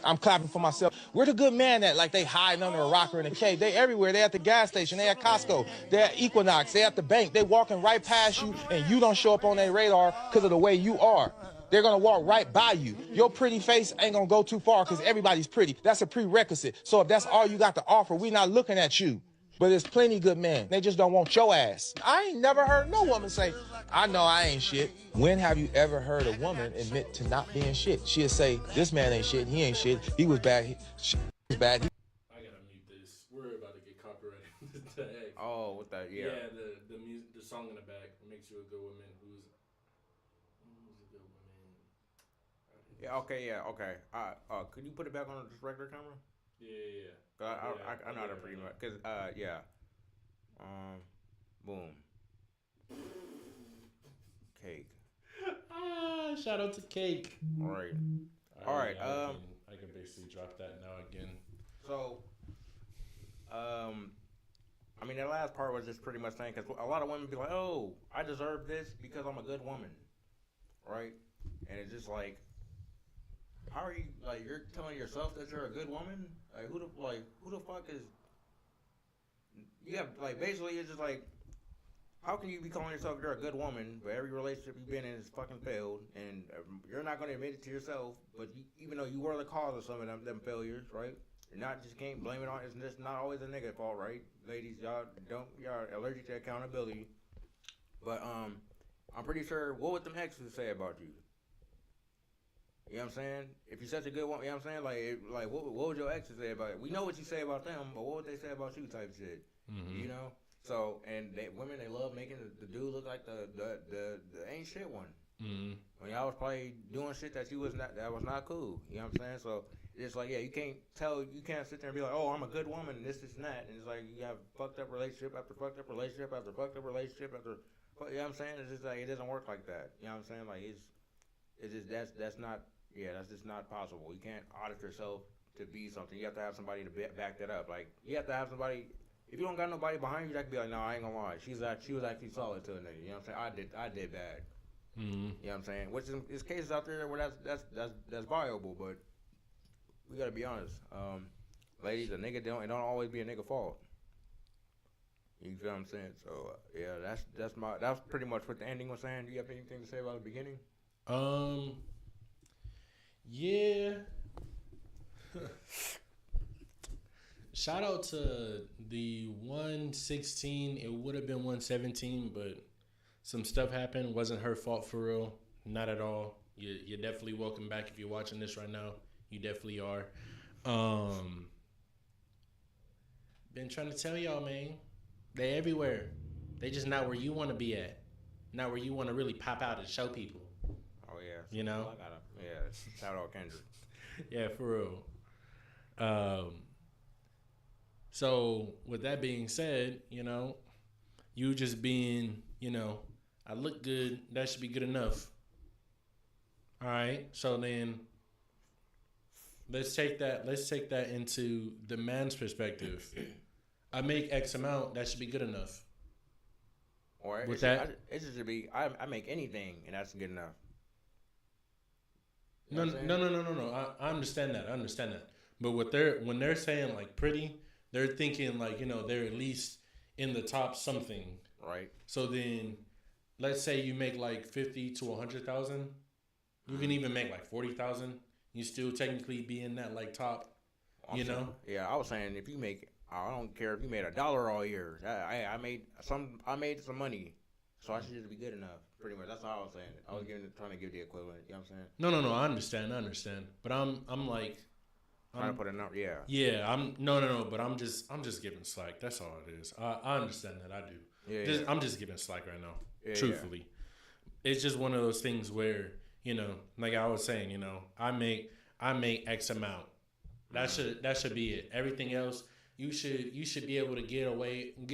I'm clapping for myself. Where the good man at? Like they hiding under a rocker in a cave. They everywhere. They at the gas station. They at Costco. They at Equinox. They at the bank. They walking right past you and you don't show up on their radar because of the way you are. They're going to walk right by you. Your pretty face ain't going to go too far because everybody's pretty. That's a prerequisite. So if that's all you got to offer, we not looking at you. But there's plenty good men. They just don't want your ass. I ain't never heard no woman say, I know I ain't shit. When have you ever heard a woman admit to not being shit? She'll say, this man ain't shit. He ain't shit. He was bad. He was bad. I gotta mute this. We're about to get copyrighted. Oh, with that, yeah. Yeah, the music, the song in the back makes you a good woman. Who's a good woman? Yeah. Okay. Yeah. Okay. Could you put it back on this regular camera? Yeah. I know that pretty much. Cause yeah. Boom. Cake. Shout out to Cake. All right. I can basically drop that now again. So, I mean, that last part was just pretty much saying, because a lot of women be like, oh, I deserve this because I'm a good woman, right? And it's just like, how are you, like, you're telling yourself that you're a good woman? Like, who the fuck is, you have, like, basically it's just like, how can you be calling yourself you're a good woman, but every relationship you've been in is fucking failed, and you're not going to admit it to yourself, but even though you were the cause of some of them failures, right? You're not just can't blame it on, it's just not always a nigga fault, right? Ladies, y'all are allergic to accountability. But, I'm pretty sure, what would them exes say about you? You know what I'm saying? If you're such a good one, you know what I'm saying? Like what would your exes say about it? We know what you say about them, but what would they say about you type shit? Mm-hmm. You know? So, and women, they love making the dude look like the ain't shit one. Mm-hmm. When y'all was probably doing shit that was not cool. You know what I'm saying? So, it's like, yeah, you can't sit there and be like, oh, I'm a good woman, this and that. And it's like, you have fucked up relationship after fucked up relationship after fucked up relationship after, you know what I'm saying? It's just like, it doesn't work like that. You know what I'm saying? Like, it's just, that's just not possible. You can't audit yourself to be something. You have to have somebody to back that up. Like, you have to have somebody. If you don't got nobody behind you, that could be like, no, I ain't gonna lie. She was actually solid to a nigga. You know what I'm saying? I did bad. Mm-hmm. You know what I'm saying? Which is cases out there where that's viable, but we gotta be honest. Ladies, a nigga it don't always be a nigga fault. You feel what I'm saying? So yeah, that's pretty much what the ending was saying. Do you have anything to say about the beginning? Yeah. Shout out to the 116. It would have been 117, but some stuff happened. Wasn't her fault for real. Not at all. You're definitely welcome back if you're watching this right now. You definitely are. Been trying to tell y'all, man. They everywhere. They just not where you want to be at. Not where you want to really pop out and show people. Oh yeah. You know? Shout out Kendrick. Yeah, for real. So with that being said, you know, you just being, you know, I look good. That should be good enough. All right. So then, let's take that into the man's perspective. I make X amount. That should be good enough. Or With it should be I make anything and that's good enough. No. I understand that. But when they're saying like pretty, they're thinking like they're at least in the top something. Right. So then, let's say you make like 50 to 100,000. You can even make like 40,000. You still technically be in that like top. Yeah, I was saying if you make, I don't care if you made $1 all year. I made some money, so I should just be good enough. Pretty much, that's all I was saying. I was trying to give the equivalent. You know what I'm saying? No. I understand. But I'm like trying to put a number. Yeah. Yeah. I'm no. But I'm just giving slack. That's all it is. I understand that. I do. Yeah. I'm just giving slack right now. Yeah, truthfully, it's just one of those things where like I was saying, I make X amount. That should be it. Everything else, you should be able to get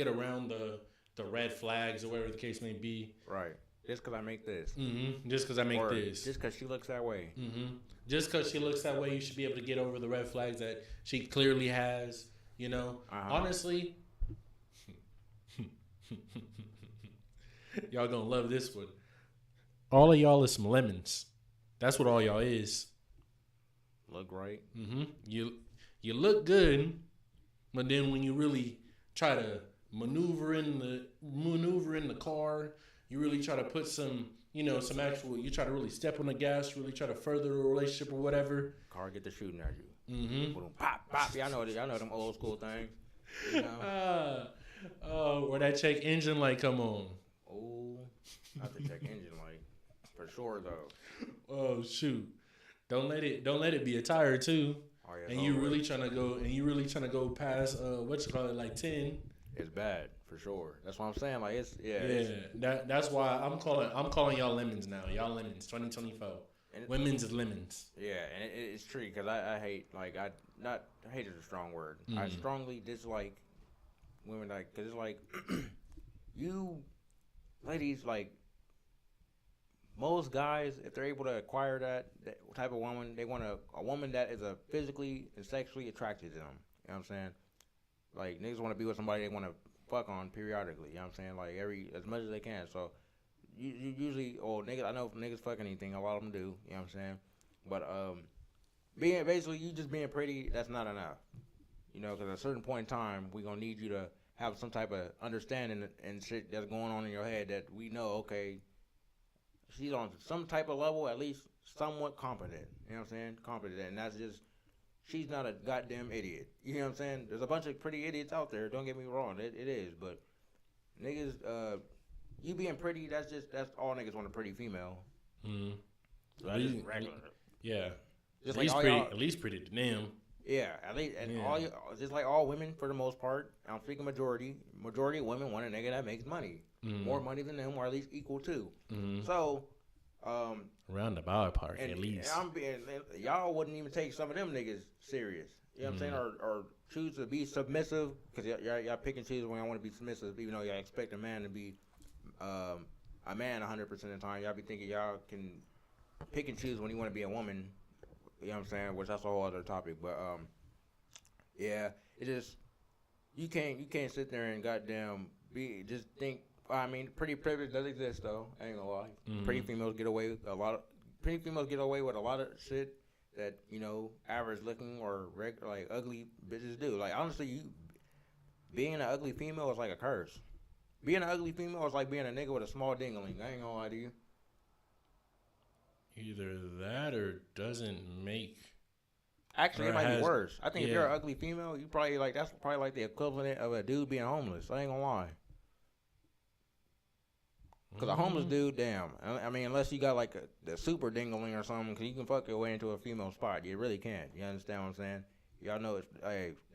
around the red flags or whatever the case may be. Right. Just because I make this. Mm-hmm. Just because I make this. Just because she looks that way. Mm-hmm. Just because she looks that way, you should be able to get over the red flags that she clearly has. Honestly, y'all gonna love this one. All of y'all is some lemons. That's what all y'all is. Look right. Mm-hmm. You look good, but then when you really try to maneuver in the car, you really try to put some actual. You try to really step on the gas, really try to further a relationship or whatever. Car get to shooting at you. Mm-hmm. Pop, pop. Y'all know them old school things. Where that check engine light come on. Oh, I have to check engine light for sure though. Oh shoot! Don't let it be a tire too. Oh, yeah, and you really trying to go past like 10. It's bad for sure. That's what I'm saying. Like That's why I'm calling y'all lemons now. Y'all lemons 2024. Women's is lemons. Yeah, and it's true because I hate hate is a strong word. Mm. I strongly dislike women because it's like you ladies like. Most guys, if they're able to acquire that type of woman, they want a woman that is physically and sexually attracted to them. You know what I'm saying? Like, niggas want to be with somebody they want to fuck on periodically. You know what I'm saying? Like, as much as they can. So, you usually, niggas, I know if niggas fuck anything, a lot of them do. You know what I'm saying? But, you just being pretty, that's not enough. Because at a certain point in time, we're going to need you to have some type of understanding and shit that's going on in your head that we know, okay, she's on some type of level, at least somewhat competent. You know what I'm saying? Competent. And that's just, she's not a goddamn idiot. You know what I'm saying? There's a bunch of pretty idiots out there. Don't get me wrong. It is. But niggas, you being pretty, that's all niggas want a pretty female. Mm-hmm. So that's just regular. Yeah. Just at least pretty to them. Yeah, at least, and just like all women for the most part, I'm speaking majority of women want a nigga that makes money. Mm-hmm. More money than them, or at least equal to. Mm-hmm. So, around the ballpark, at least. Y'all wouldn't even take some of them niggas serious. You know what I'm saying? Or choose to be submissive, because y'all pick and choose when y'all want to be submissive, even though y'all expect a man to be a man 100% of the time. Y'all be thinking y'all can pick and choose when you want to be a woman. You know what I'm saying? Which that's a whole other topic. But it just you can't sit there and goddamn just think. I mean, pretty privilege does exist though. I ain't gonna lie. Mm-hmm. Pretty females get away with a lot of shit that average looking or like ugly bitches do. Like honestly, being an ugly female is like a curse. Being an ugly female is like being a nigga with a small dingling. I ain't gonna lie to you. Either that or doesn't make. Actually, it might be worse. I think if you're an ugly female, you probably that's probably like the equivalent of a dude being homeless. I ain't gonna lie. Because a homeless dude, damn. I mean, unless you got like the super dingling or something, because you can fuck your way into a female spot. You really can't. You understand what I'm saying? Y'all know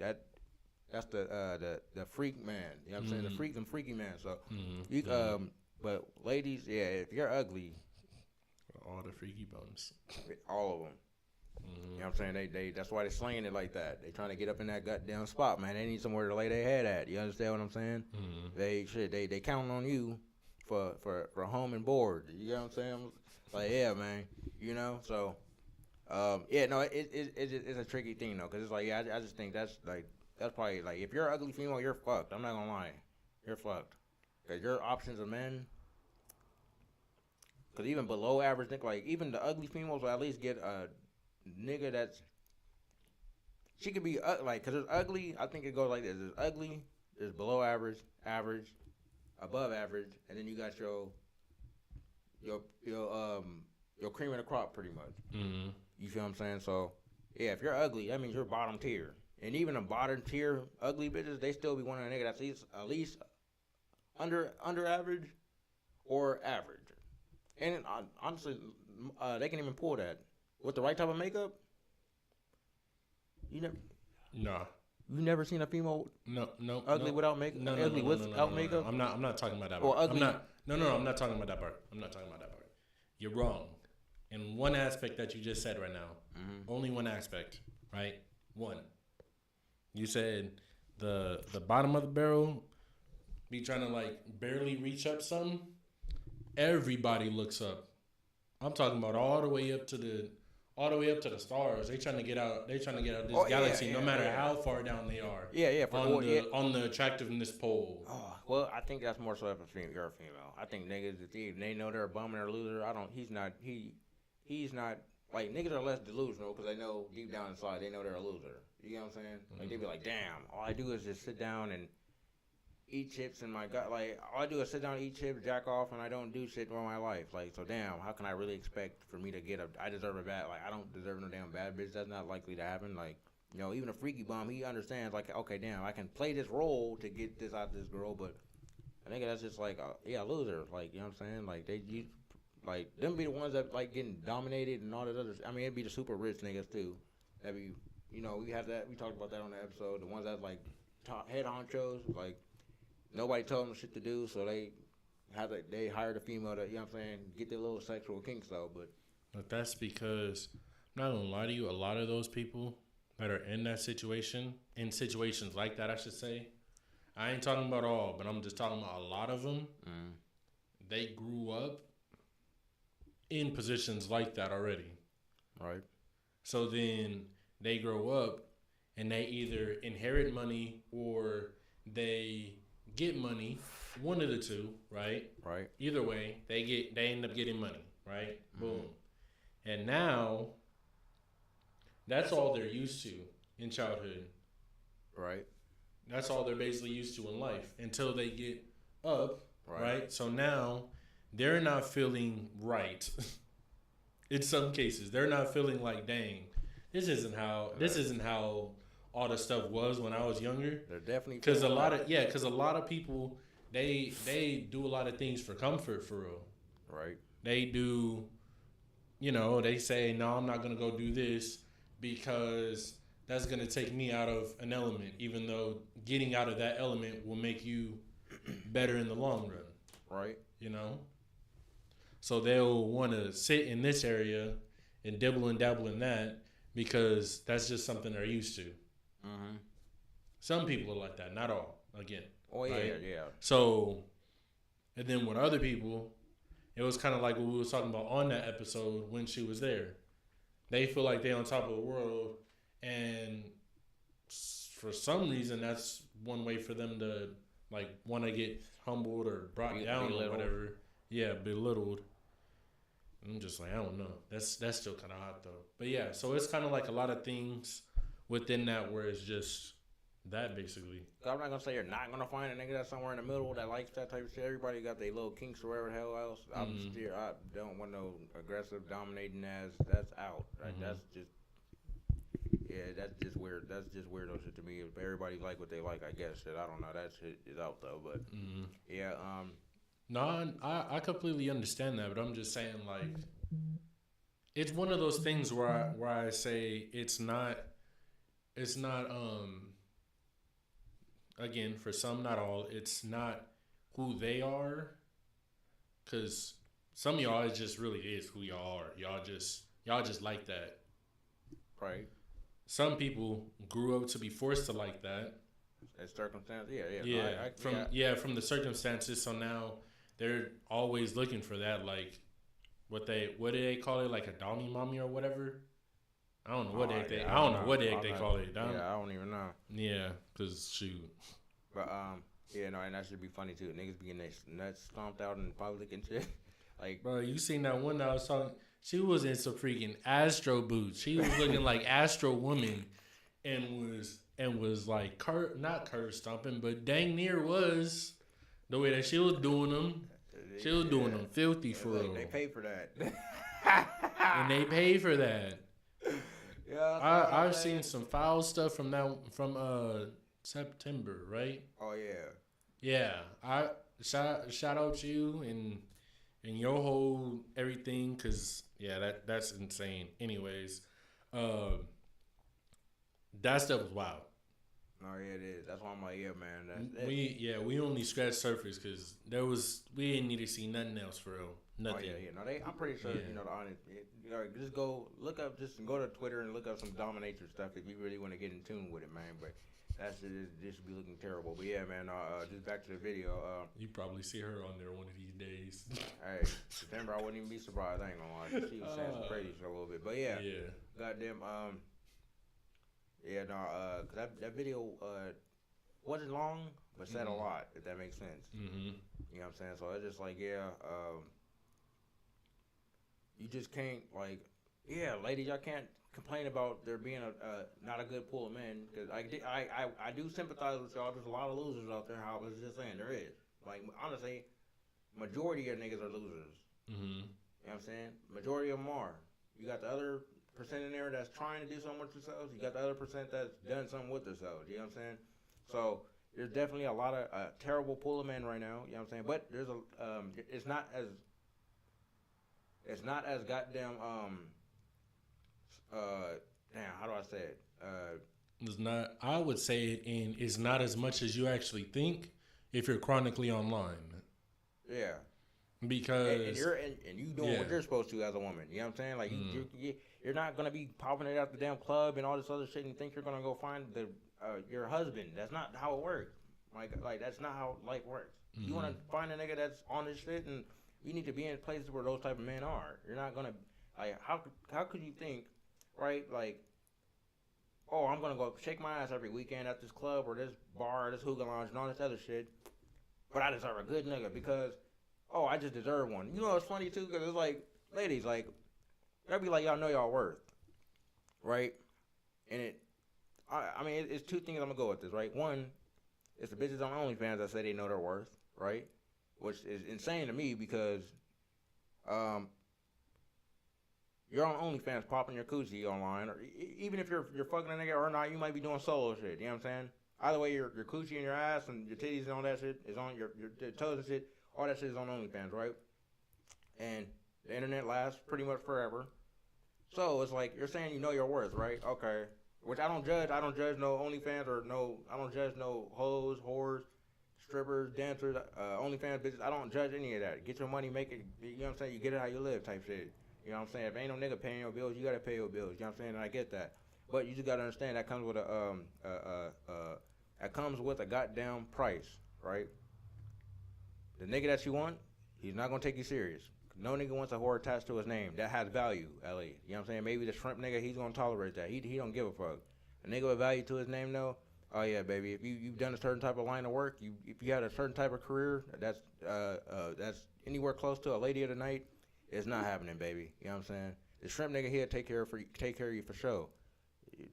that's the freak man. You know what I'm saying? The freak and freaky man. So but ladies, if you're ugly, all the freaky bums, all of them. Mm-hmm. You know what I'm saying? They that's why they're slinging it like that. They trying to get up in that goddamn spot, man. They need somewhere to lay their head at. You understand what I'm saying? Mm-hmm. They counting on you for home and board. You know what I'm saying? Like, yeah, man. You know, so yeah, no, it's a tricky thing though, cause it's like, yeah, I just think that's probably like, if you're an ugly female, you're fucked. I'm not gonna lie, you're fucked. Cause your options of men, cause even below average, like even the ugly females will at least get a nigga that's, she could be like, cause there's ugly. I think it goes like this: there's ugly, there's below average, average, above average, and then you got your cream of the crop, pretty much. Mm-hmm. You feel what I'm saying? So, yeah, if you're ugly, that means you're bottom tier. And even the bottom tier ugly bitches, they still be wanting a nigga that's at least under average or average. And honestly, they can even pull that with the right type of makeup. You never seen a female ugly without makeup? Ugly without makeup? I'm not talking about that part. Ugly. I'm not talking about that part. I'm not talking about that part. You're wrong. In one aspect that you just said right now, only one aspect, right? One. You said the bottom of the barrel be trying to like barely reach up some. Everybody looks up. I'm talking about all the way up to the stars. They trying to get out. They trying to get out this galaxy, no matter how far down they are. On the attractiveness pole. Oh, well, I think that's more so if you're a female. I think niggas, if they know they're a bum and they're a loser, he's not, like, niggas are less delusional because they know deep down inside they know they're a loser. You know what I'm saying? Like, they be like, damn, all I do is just sit down and eat chips in my gut. Like, all I do is sit down and eat chips, jack off, and I don't do shit for my life. Like, so damn, how can I really expect for me to get I deserve a bad, like, I don't deserve no damn bad bitch. That's not likely to happen. Like, you know, even a freaky bum, he understands, like, okay, damn, I can play this role to get this out of this girl, but I think that's just like, a loser. Like, you know what I'm saying? Like, like, them be the ones that, like, getting dominated and all that other, I mean, it'd be the super rich niggas, too. That be, you know, we talked about that on the episode. The ones that, like, head honchos, like, nobody told them shit to do, so they hired a female to, you know what I'm saying, get their little sexual kinks out, but that's because, I'm not gonna lie to you, a lot of those people that are in that situation, in situations like that, I should say, I ain't talking about all, but I'm just talking about a lot of them, they grew up in positions like that already. Right. So then they grow up and they either inherit money or they get money, one of the two, right? Right. Either way, they end up getting money, right? Boom. And now that's all they're used to in childhood. Right. That's all they're basically used to in life until they get up, right? So now they're not feeling right. In some cases, they're not feeling like, dang, this isn't how all the stuff was when I was younger. They're definitely, because a lot of people they do a lot of things for comfort, for real. Right. They do, you know, they say, no, I'm not gonna go do this because that's gonna take me out of an element, even though getting out of that element will make you better in the long run. Right. You know? So they'll want to sit in this area and dibble and dabble in that because that's just something they're used to. Mm-hmm. Some people are like that, not all, again. Oh, yeah, right? Yeah. So, and then with other people, it was kind of like what we were talking about on that episode when she was there. They feel like they're on top of the world, and for some reason, that's one way for them to, like, want to get humbled or brought down or whatever. Yeah, belittled. I'm just like, I don't know. That's still kind of hot, though. But yeah, so it's kind of like a lot of things within that where it's just that, basically. I'm not going to say you're not going to find a nigga that's somewhere in the middle that likes that type of shit. Everybody got their little kinks or whatever the hell else. I don't want no aggressive, dominating ass. That's out. Right? That's just, yeah, that's just weird. That's just weirdo shit to me. If everybody like what they like, I guess. Shit, I don't know. That shit is out, though. But, yeah, No, I completely understand that, but I'm just saying, like, it's one of those things where I say it's not again, for some, not all, it's not who they are, because some of y'all, it just really is who y'all are. Y'all just like that. Right. Some people grew up to be forced to like that. That circumstance, yeah. Yeah, from the circumstances, so now they're always looking for that, like what do they call it, like a downy mommy or whatever. I don't know what the heck they call it. Yeah, I don't even know. Yeah, cause shoot. But yeah, no, and that should be funny too. Niggas be getting their nuts stomped out in public and shit. Like, bro, you seen that one that I was talking? She was in some freaking Astro boots. She was looking like Astro Woman, and was like not curve stomping, but dang near was the way that she was doing them. She was doing them filthy for real. They paid for that. And they paid for that. Yeah, I've seen some foul stuff from September, right? Oh yeah. Yeah, I shout out you and your whole everything, cause yeah, that's insane. Anyways, that stuff was wild. No, yeah, it is. That's why I'm like, yeah, man. We only scratched surface because we didn't need to see nothing else for real. Nothing. Oh yeah. No, I'm pretty sure. You know, the honest. Just go to Twitter and look up some dominatrix stuff if you really want to get in tune with it, man. But that shit just be looking terrible. But yeah, man. Just back to the video. You probably see her on there one of these days. Hey, September, I wouldn't even be surprised. I ain't gonna lie. She was saying some crazy shit a little bit. But yeah. Goddamn. Yeah, no. Cause that video wasn't long, but said a lot. If that makes sense. Mm-hmm. You know what I'm saying? So it's just like, yeah. You just can't, like, yeah, ladies, y'all can't complain about there being not a good pool of men, because I do sympathize with y'all. There's a lot of losers out there. How I was just saying, there is. Like, honestly, majority of niggas are losers. Mm-hmm. You know what I'm saying? Majority of them are. You got the other percent in there that's trying to do something with themselves. You got the other percent that's done something with themselves. You know what I'm saying? So there's definitely a lot of terrible pool of men right now. You know what I'm saying? But there's it's not as goddamn damn, how do I say it? It's not. I would say it in it's not as much as you actually think if you're chronically online. Yeah. Because and you doing what you're supposed to as a woman. You know what I'm saying? Like you're not gonna be popping it out the damn club and all this other shit and think you're gonna go find your husband. That's not how it works. Like that's not how life works. Mm-hmm. You wanna find a nigga that's on this shit, and you need to be in places where those type of men are. You're not gonna like how could you think, right? Like, oh, I'm gonna go shake my ass every weekend at this club or this bar or this hookah lounge and all this other shit, but I deserve a good nigga because I just deserve one. You know, it's funny too because it's like, ladies, like, y'all be like, y'all know y'all worth, right? And I mean, it's two things I'm gonna go with this, right? One, it's the bitches on OnlyFans that say they know their worth, right? Which is insane to me because you're on OnlyFans popping your coochie online, or even if you're fucking a nigga or not, you might be doing solo shit. You know what I'm saying? Either way, your coochie and your ass and your titties and all that shit is on your toes and shit. All that shit is on OnlyFans, right? And the internet lasts pretty much forever. So it's like you're saying you know your worth, right? Okay. Which I don't judge. I don't judge no OnlyFans I don't judge no hoes, whores, strippers, dancers, OnlyFans bitches. I don't judge any of that. Get your money, make it. You know what I'm saying? You get it how you live, type shit. You know what I'm saying? If ain't no nigga paying your bills, you gotta pay your bills. You know what I'm saying? And I get that, but you just gotta understand that comes with that comes with a goddamn price, right? The nigga that you want, he's not gonna take you serious. No nigga wants a whore attached to his name. That has value, LA. You know what I'm saying? Maybe the shrimp nigga, he's gonna tolerate that. He don't give a fuck. A nigga with value to his name, though. Oh yeah, baby. If you've done a certain type of line of work, if you had a certain type of career that's anywhere close to a lady of the night, it's not happening, baby. You know what I'm saying? The shrimp nigga here take care of you for sure.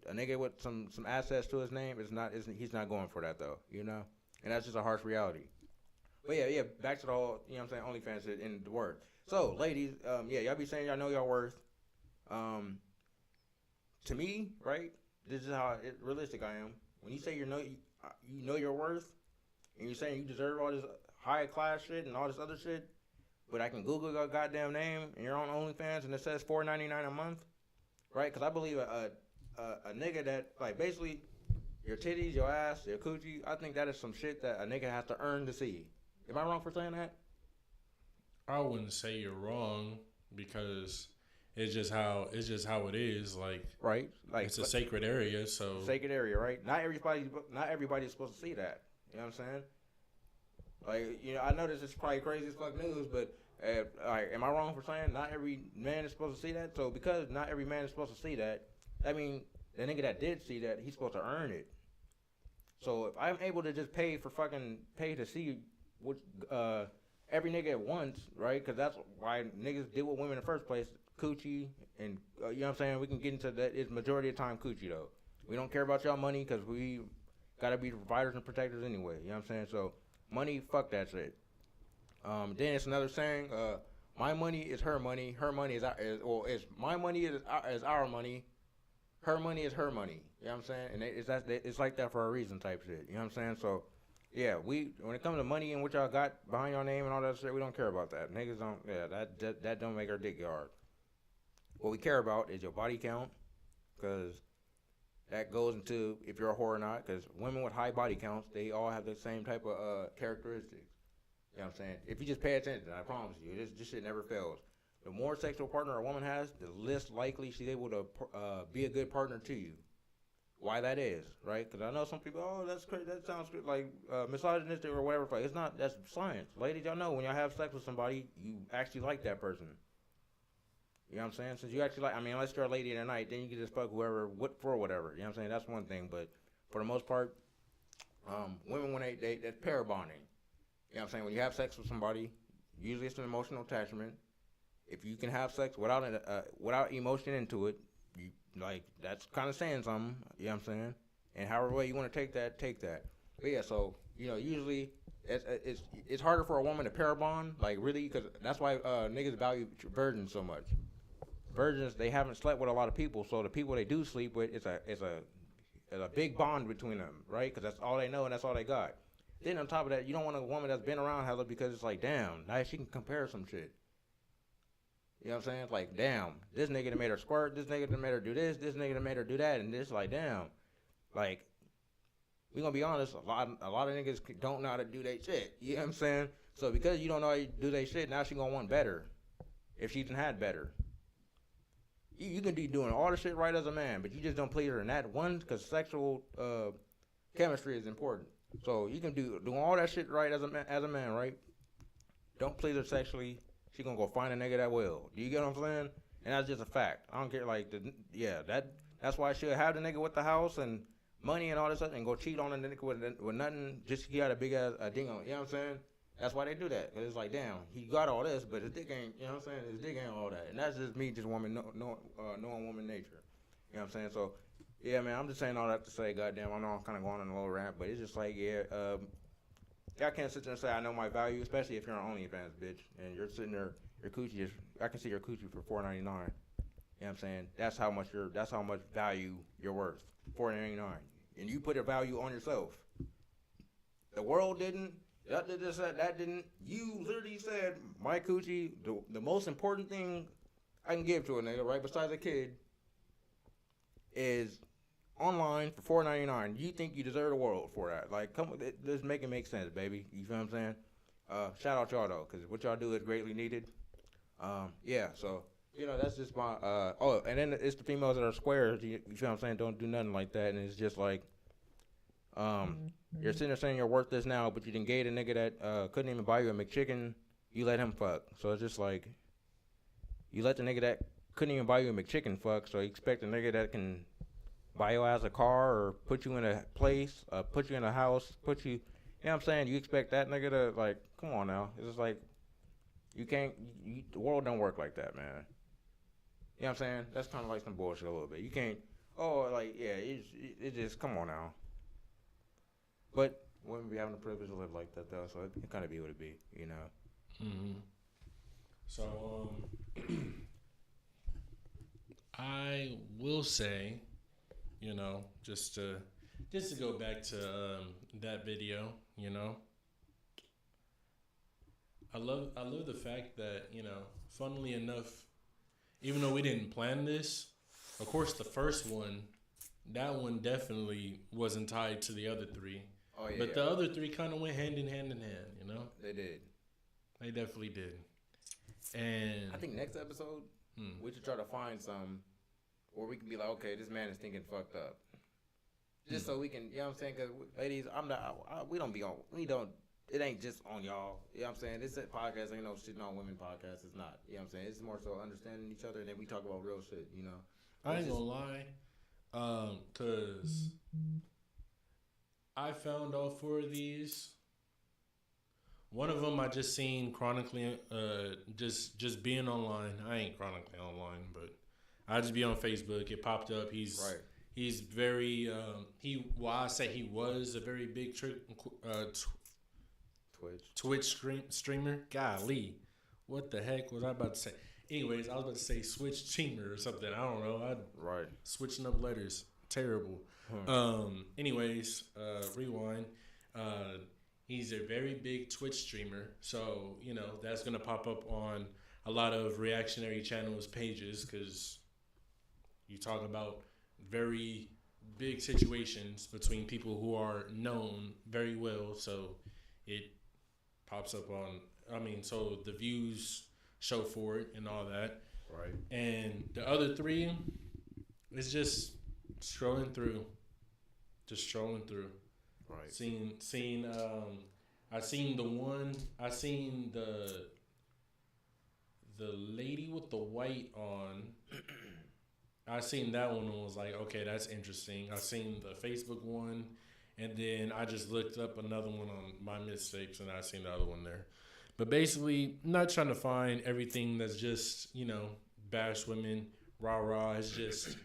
A nigga with some assets to his name he's not going for that though. You know, and that's just a harsh reality. But yeah, back to the whole, you know what I'm saying, OnlyFans shit in the word. So ladies, y'all be saying y'all know y'all worth. To me, right? This is how realistic I am. When you say you know your worth, and you're saying you deserve all this high class shit and all this other shit, but I can Google your goddamn name and you're on OnlyFans and it says $4.99 a month, right? Because I believe a nigga that, like, basically your titties, your ass, your coochie, I think that is some shit that a nigga has to earn to see. Am I wrong for saying that? I wouldn't say you're wrong because it's just how it is. Like, right, like it's a sacred area. So sacred area, right? Not everybody's supposed to see that. You know what I'm saying? Like, you know, I know this is probably crazy as fuck news, but like, am I wrong for saying not every man is supposed to see that? So because not every man is supposed to see that, I mean, the nigga that did see that, he's supposed to earn it. So if I'm able to just pay to see what every nigga at once, right? Because that's why niggas deal with women in the first place, coochie, and you know what I'm saying? We can get into that. It's majority of the time coochie, though. We don't care about y'all money because we got to be providers and protectors anyway. You know what I'm saying? So money, fuck that shit. Then it's another saying, my money is her money. Her money is my money is our money. Her money is her money. You know what I'm saying? And it's like that for a reason type shit. You know what I'm saying? So, yeah, when it comes to money and what y'all got behind your name and all that shit, we don't care about that. Niggas don't, that don't make our dick hard. What we care about is your body count, because that goes into if you're a whore or not, because women with high body counts, they all have the same type of characteristics. You know what I'm saying? If you just pay attention, I promise you, this shit never fails. The more sexual partner a woman has, the less likely she's able to be a good partner to you. Why that is, right? Because I know some people, oh, that's crazy. That sounds like misogynistic or whatever. It's not. That's science. Ladies, y'all know when y'all have sex with somebody, you actually like that person. You know what I'm saying? Since you actually like, I mean, unless you're a lady in the night, then you can just fuck whoever, for whatever. You know what I'm saying? That's one thing. But for the most part, women, when that's pair bonding. You know what I'm saying? When you have sex with somebody, usually it's an emotional attachment. If you can have sex without emotion into it, you like that's kind of saying something. You know what I'm saying? And however way you want to take that. But yeah, so you know, usually it's harder for a woman to pair bond, like really, because that's why niggas value virgins so much. Virgins, they haven't slept with a lot of people, so the people they do sleep with, it's a big bond between them, right? Because that's all they know and that's all they got. Then on top of that, you don't want a woman that's been around hella, because it's like, damn, now she can compare some shit. You know what I'm saying? Like, damn, this nigga that made her squirt, this nigga that made her do this nigga that made her do that, and it's like, damn, like, we gonna be honest, a lot of niggas don't know how to do their shit. You know what I'm saying? So because you don't know how to do their shit, now she gonna want better, if she done had better. You can be doing all the shit right as a man, but you just don't please her in that one, because sexual chemistry is important. So you can do all that shit right as a man, right? Don't please her sexually. She gonna go find a nigga that will. Do you get what I'm saying? And that's just a fact. I don't care. Like, that's why she'll have the nigga with the house and money and all this stuff, and go cheat on a nigga with nothing. Just he got a big ass dingo. You know what I'm saying? That's why they do that. Cause it's like, damn, he got all this, but his dick ain't. You know what I'm saying? His dick ain't all that. And that's just me, just knowing woman nature. You know what I'm saying? So, yeah, man, I'm just saying all that to say, goddamn, I know I'm kind of going on a little rant, but it's just like, y'all can't sit there and say I know my value, especially if you're on OnlyFans, bitch, and you're sitting there, your coochie is, I can see your coochie for $4.99. You know what I'm saying? That's how much value you're worth, $4.99, and you put a value on yourself. The world didn't. That didn't. You literally said my coochie. The most important thing I can give to a nigga, right, besides a kid, is online for $4.99. You think you deserve the world for that? Like, come on, just make it make sense, baby. You feel what I'm saying? Shout out y'all though, because what y'all do is greatly needed. Yeah, so you know that's just my. And then it's the females that are squares. You feel what I'm saying? Don't do nothing like that, and it's just like, you're sitting there saying you're worth this now, but you didn't gate a nigga that couldn't even buy you a McChicken. You let him fuck. So it's just like, you let the nigga that couldn't even buy you a McChicken fuck. So you expect a nigga that can buy your ass a car or put you in a place, put you in a house, you know what I'm saying? You expect that nigga to, like, come on now. It's just like, you can't, the world don't work like that, man. You know what I'm saying? That's kind of like some bullshit a little bit. You can't, it just, come on now. But women be having the privilege to live like that, though, so it kind of be what it be, you know? Mm-hmm. So, I will say, you know, just to go back to that video, you know, I love the fact that, you know, funnily enough, even though we didn't plan this, of course the first one, that one definitely wasn't tied to the other three. Oh yeah. But the other three kind of went hand in hand, you know? They did. They definitely did. And I think next episode, we should try to find some where we can be like, okay, this man is thinking fucked up. Just so we can, you know what I'm saying? Because ladies, we don't it ain't just on y'all. You know what I'm saying? This podcast ain't no shitting on women podcast. It's not. You know what I'm saying? It's more so understanding each other, and then we talk about real shit. You know. I ain't gonna lie, cause I found all 4 of these. One of them I just seen chronically, just being online. I ain't chronically online, but I just be on Facebook. It popped up. He's very I say he was a very big Twitch streamer. Golly, what the heck was I about to say? Anyways, I was about to say Switch streamer or something. I don't know. Switching up letters. Terrible. Anyways, rewind. He's a very big Twitch streamer. So, you know, that's going to pop up on a lot of reactionary channels pages because you talk about very big situations between people who are known very well. So it pops up on, so the views show for it and all that. Right. And the other 3 is just scrolling through. Right. I seen the lady with the white on. I seen that one and was like, okay, that's interesting. I seen the Facebook one, and then I just looked up another one on my mistakes, and I seen the other one there. But basically, not trying to find everything that's just, you know, bash women, rah-rah. It's just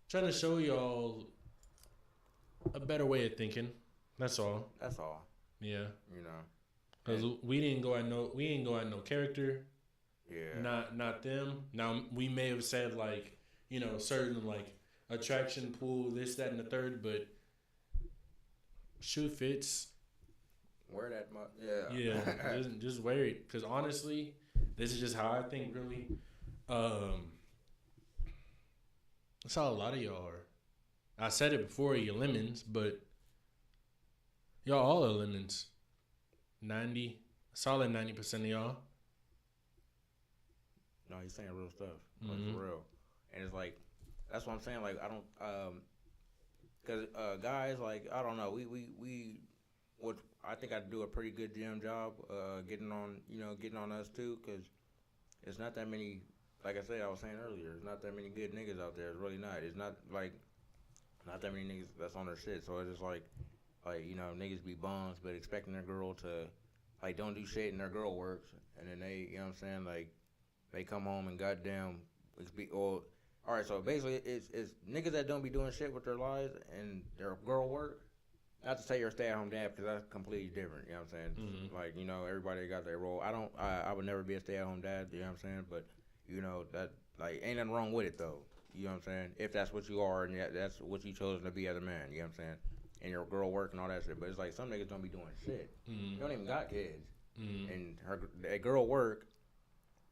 trying to show y'all a better way of thinking. That's all. Yeah. You know. Because we ain't go at no character. Yeah. Not them. Now, we may have said, like, you know, certain, like, attraction pool, this, that, and the third, but shoe fits. Wear that much. Yeah. Yeah. just wear it. Because honestly, this is just how I think, really. That's how a lot of y'all are. I said it before, you lemons, but y'all all are lemons. 90, solid 90% of y'all. No, he's saying real stuff. Like, for real. And it's like, that's what I'm saying. Like, I don't, because guys, like, I don't know. I think I do a pretty good damn job getting on us too, because it's not that many. Like I was saying earlier, there's not that many good niggas out there. It's really not. It's not like not that many niggas that's on their shit. So it's just like you know, niggas be bums, but expecting their girl to like don't do shit and their girl works, and then they, you know what I'm saying, like they come home and goddamn all right. So basically, it's niggas that don't be doing shit with their lives and their girl work. Not to say you're a stay-at-home dad, because that's completely different. You know what I'm saying? Like, you know, everybody got their role. I would never be a stay-at-home dad. You know what I'm saying? But you know that like ain't nothing wrong with it though. You know what I'm saying? If that's what you are and that's what you chose to be as a man. You know what I'm saying? And your girl work and all that shit. But it's like some niggas don't be doing shit. They don't even got kids. And that girl work,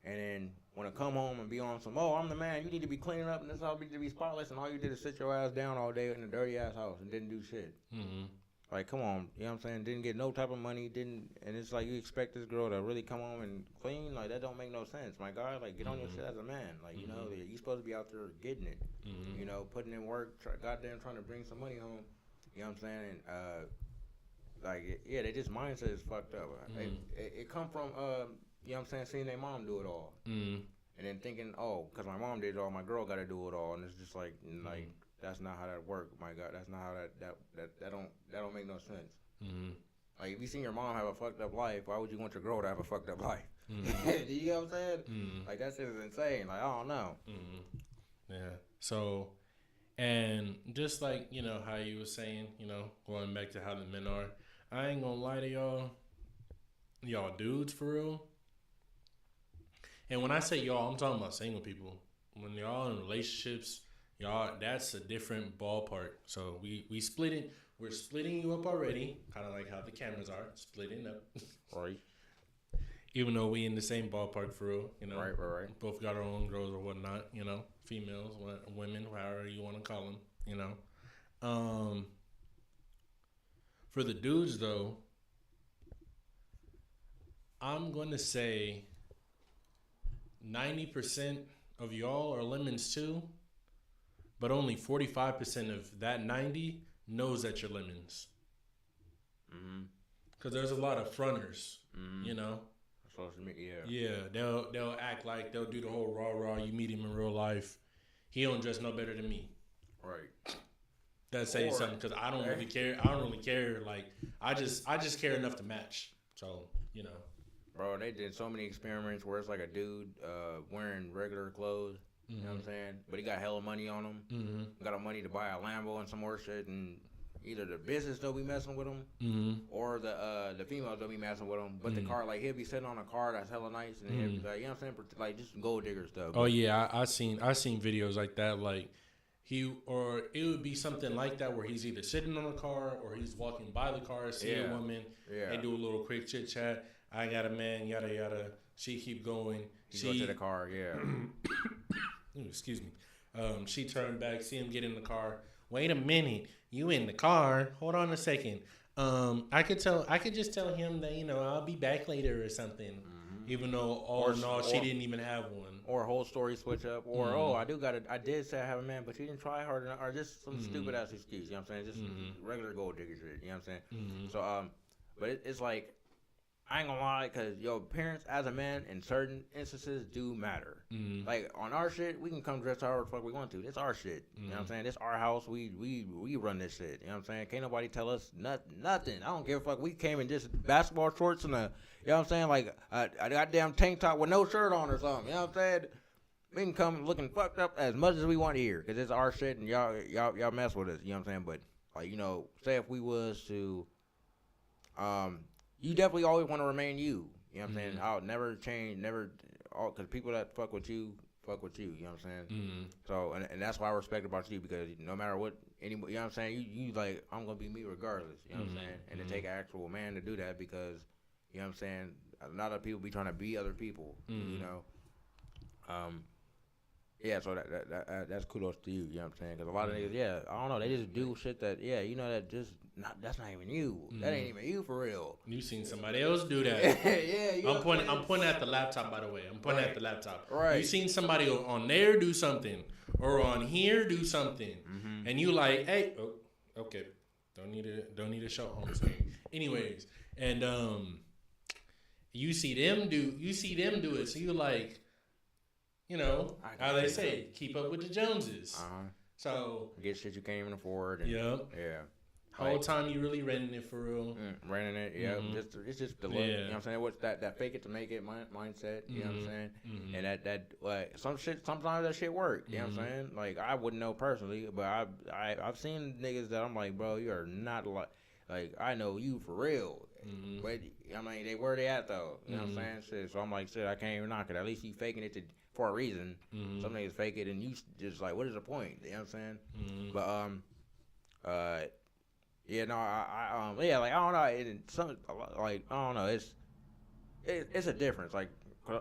and then when I come home and be on some, I'm the man, you need to be cleaning up and this all need to be spotless, and all you did is sit your ass down all day in a dirty ass house and didn't do shit. Like, come on, you know what I'm saying? Didn't get no type of money, and it's like you expect this girl to really come home and clean? Like, that don't make no sense, my guy. Like, get on your shit as a man. Like, you know, you supposed to be out there getting it, you know, putting in work, goddamn trying to bring some money home. You know what I'm saying? Like, yeah, they just mindset is fucked up. It come from, you know what I'm saying, seeing their mom do it all. And then thinking, because my mom did it all, my girl got to do it all. And it's just like, that's not how that works, my God. That's not how that don't make no sense. Like, if you seen your mom have a fucked up life, why would you want your girl to have a fucked up life? You know what I'm saying? Like, that shit is insane. Like, I don't know. Yeah. So, and just like, you know, how you were saying, you know, going back to how the men are, I ain't gonna lie to y'all dudes for real. And when I say y'all, I'm talking about single people. When y'all in relationships, y'all, that's a different ballpark. So we split it. We're splitting you up already, kind of like how the cameras are splitting up. Right. Even though we in the same ballpark for real, you know. Right. Both got our own girls or whatnot, you know, females, women, however you want to call them, you know. For the dudes though, I'm going to say 90% of y'all are lemons too, but only 45% of that 90 knows that you're lemons. because there's a lot of fronters, you know. Social media. Yeah, they'll act like they'll do the whole rah. You meet him in real life, he don't dress no better than me. Right. That says something because I don't really care. I don't really care. Like I just care enough to match. So you know. Bro, they did so many experiments where it's like a dude wearing regular clothes. You know what I'm saying? But he got hella money on him. Got a money to buy a Lambo and some more shit, and either the business don't be messing with him, or the females don't be messing with him. But the car, like he'll be sitting on a car that's hella nice, and he'll be like, you know what I'm saying? Like just gold digger stuff. Oh yeah, I seen videos like that. Like it would be something like that where he's either sitting on a car or he's walking by the car, see a woman, they do a little quick chit chat. I got a man, yada yada. She keep going. She go to the car, excuse me. She turned back, see him get in the car. Wait a minute, you in the car? Hold on a second. I could just tell him that I'll be back later or something. Even though all in all she didn't even have one. Or a whole story switch up. Or I did say I have a man, but she didn't try hard enough. Or just some stupid ass excuse. You know what I'm saying? Just regular gold digger shit. You know what I'm saying? So but it's like. I ain't gonna lie, because your appearance as a man in certain instances do matter. Like, on our shit, we can come dress however the fuck we want to. It's our shit. You know what I'm saying? It's our house. We run this shit. You know what I'm saying? Can't nobody tell us nothing. I don't give a fuck. We came in just basketball shorts and you know what I'm saying? Like, a goddamn tank top with no shirt on or something. You know what I'm saying? We can come looking fucked up as much as we want here, because it's our shit and y'all mess with us. You know what I'm saying? But, like, say if we was to, you definitely always want to remain you. You know what I'm saying? I'll never change, because people that fuck with you, you know what I'm saying? So, and that's why I respect about you, because no matter what, you know what I'm saying? You like, I'm going to be me regardless, you know what I'm saying? And to take an actual man to do that, because, you know what I'm saying? A lot of people be trying to be other people, you know? Yeah, so that's kudos to you, you know what I'm saying? Because a lot of niggas, I don't know, they just do shit that, that just, that's not even you. That ain't even you for real. You seen somebody else do that. I'm pointing at the laptop, by the way. I'm pointing at the laptop. Right. You seen somebody on there do something, or on here do something, and you like, hey, okay, don't need to show home screen. Anyways, and you see them do it, so you like, how they say, keep up with the Joneses. So get shit you can't even afford. And, yeah. Whole Like, time you really renting it for real. Renting it, it's just the look. You know what I'm saying? What's that fake it to make it mindset? You know what I'm saying? And that like sometimes that shit work. You know what I'm saying? Like I wouldn't know personally, but I've seen niggas that I'm like, bro, you are not like I know you for real. But I mean, where they at though? You know what I'm saying? Shit. So I'm like, shit, I can't even knock it. At least you faking it for a reason. Some niggas fake it and you just like, what is the point? You know what I'm saying? But yeah, no, like I don't know, I don't know, it's a difference. Like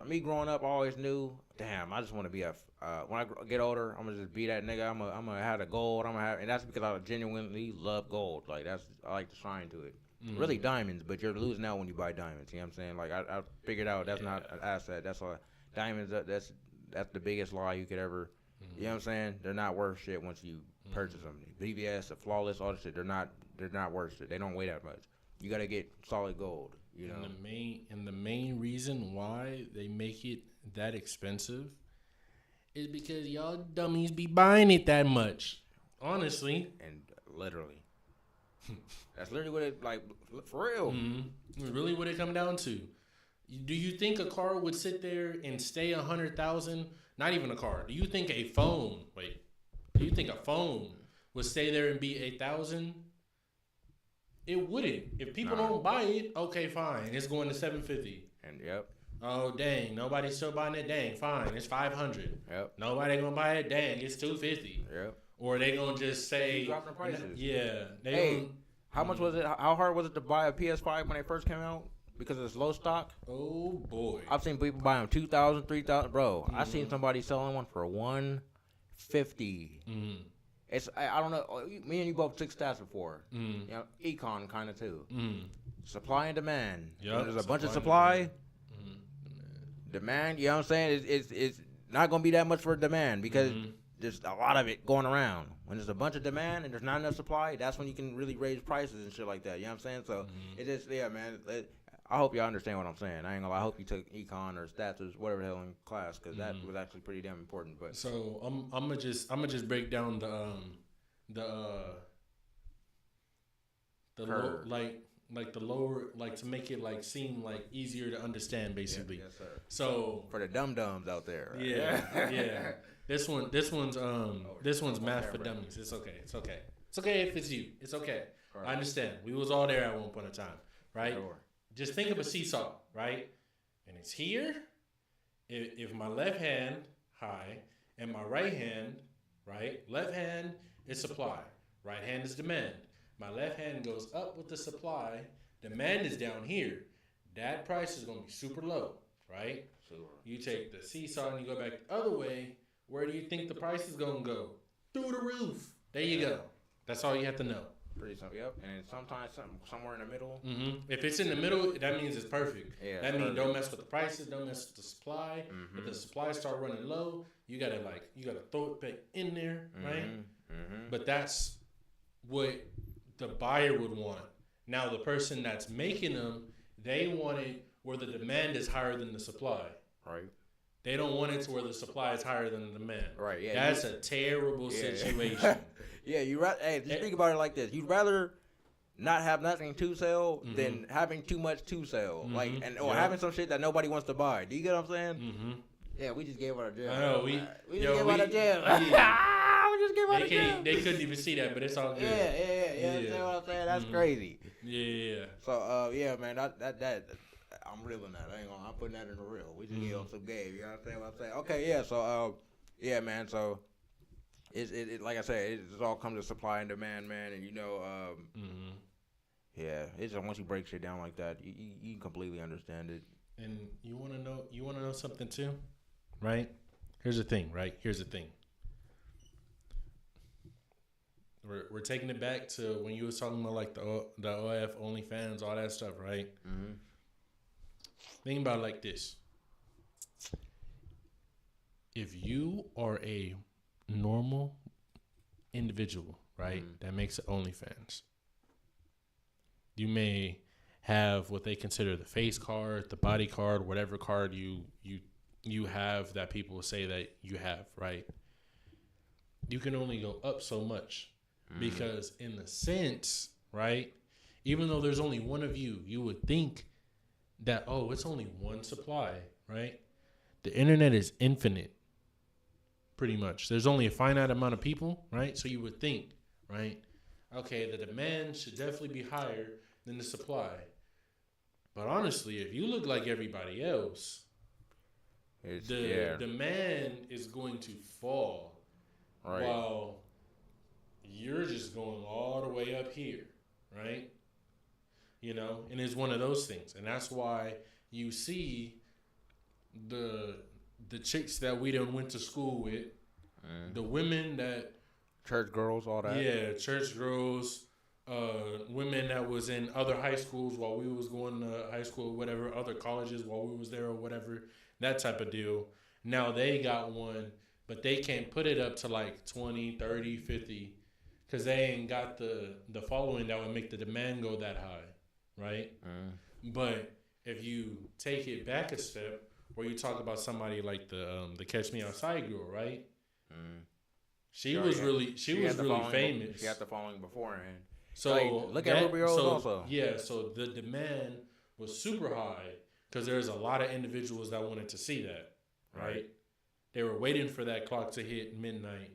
me growing up, I always knew, damn, I just want to be when I get older, I'm gonna just be that nigga. I'm gonna have the gold. And that's because I genuinely love gold. Like I like to shine to it. Really diamonds, but you're losing out when you buy diamonds. You know what I'm saying? Like I figured out that's not an asset. That's why diamonds. That's the biggest lie you could ever. You know what I'm saying? They're not worth shit once you purchase them. BBS, the flawless, all that shit. They're not worth it. They don't weigh that much. You gotta get solid gold. You know. And the main reason why they make it that expensive is because y'all dummies be buying it that much. Honestly. And literally. That's literally what it, like, for real. Really what it come down to. Do you think a car would sit there and stay 100,000? Not even a car. Do you think a phone? Do you think a phone would stay there and be 8,000? It wouldn't. If people don't buy it, okay, fine. It's going to 750. And Oh dang, nobody's still buying it. Dang, fine. It's 500. Yep. Nobody gonna buy it. Dang, it's 250. Yep. Or they gonna just say dropping the prices. Yeah. How much was it? How hard was it to buy a PS5 when they first came out? Because it's low stock. Oh boy. I've seen people buy them $2,000, $3,000. Bro, I seen somebody selling one for $150. It's I don't know. Me and you both took stats before. You know, econ kind of too. Supply and demand. Yep. There's a bunch of supply. Demand. You know what I'm saying? It's not gonna be that much for demand because there's a lot of it going around. When there's a bunch of demand and there's not enough supply, that's when you can really raise prices and shit like that. You know what I'm saying? So it just, yeah, man. I hope y'all understand what I'm saying. I ain't gonna lie. I hope you took econ or stats or whatever the hell in class, because that was actually pretty damn important. But so I'm gonna just break down the lower, like to make it like seem like easier to understand, basically. Yes, sir. So for the dum dums out there. Right? Yeah. This one's math for dummies. It's okay. It's okay if it's you. It's okay. Right. I understand. We was all there at one point in time, right? Sure. Just think of a seesaw, right? And it's here. If my left hand high and my right hand, right? Left hand is supply. Right hand is demand. My left hand goes up with the supply. Demand is down here. That price is going to be super low, right? Sure. You take the seesaw and you go back the other way. Where do you think the price is going to go? Through the roof. There you go. That's all you have to know. Pretty simple, yep. And sometimes somewhere in the middle. If it's in the middle, that means it's perfect. Yeah, that means don't mess with the prices, don't mess with the supply. If the supply start running low, you gotta throw it back in there, right? But that's what the buyer would want. Now the person that's making them, they want it where the demand is higher than the supply. Right. They don't want it to where the supply is higher than the demand. Right. Yeah. That's a terrible situation. Yeah, just think about it like this. You'd rather not have nothing to sell than having too much to sell. Or having some shit that nobody wants to buy. Do you get what I'm saying? Yeah, we just gave out a jail. I know, we just gave out a jail. We just gave out a jail. They couldn't even see that, but it's all good. Yeah. You know what I'm saying? That's crazy. Yeah. So yeah, man, that I'm reeling that. I'm putting that in the reel. We just gave up some game. You know what I'm saying? Okay, yeah. So yeah, man. So it like I said, it all comes to supply and demand, man. And yeah, it's just once you break shit down like that, you completely understand it. And you want to know something too, right? Here's the thing, right? We're taking it back to when you was talking about like the OF, OnlyFans, all that stuff, right? Think about it like this. If you are a normal individual, right, that makes it OnlyFans, you may have what they consider the face card, the body card, whatever card you have that people say that you have, right? You can only go up so much because in the sense, right, even though there's only one of you, you would think that, oh, it's only one supply, right? The internet is infinite, pretty much. There's only a finite amount of people, right? So you would think, right, okay, the demand should definitely be higher than the supply. But honestly, if you look like everybody else, the demand is going to fall, right, while you're just going all the way up here, right? And it's one of those things. And that's why you see the chicks that we done went to school with, the women that... Church girls, all that. Yeah, church girls, women that was in other high schools while we was going to high school, whatever, other colleges while we was there or whatever, that type of deal. Now they got one, but they can't put it up to like 20, 30, 50 because they ain't got the following that would make the demand go that high, right? But if you take it back a step, where you talk about somebody like the Catch Me Outside girl, right? She was really famous. She had the following beforehand. So look at Ruby Rose also. Yeah, so the demand was super high because there's a lot of individuals that wanted to see that, right? They were waiting for that clock to hit midnight.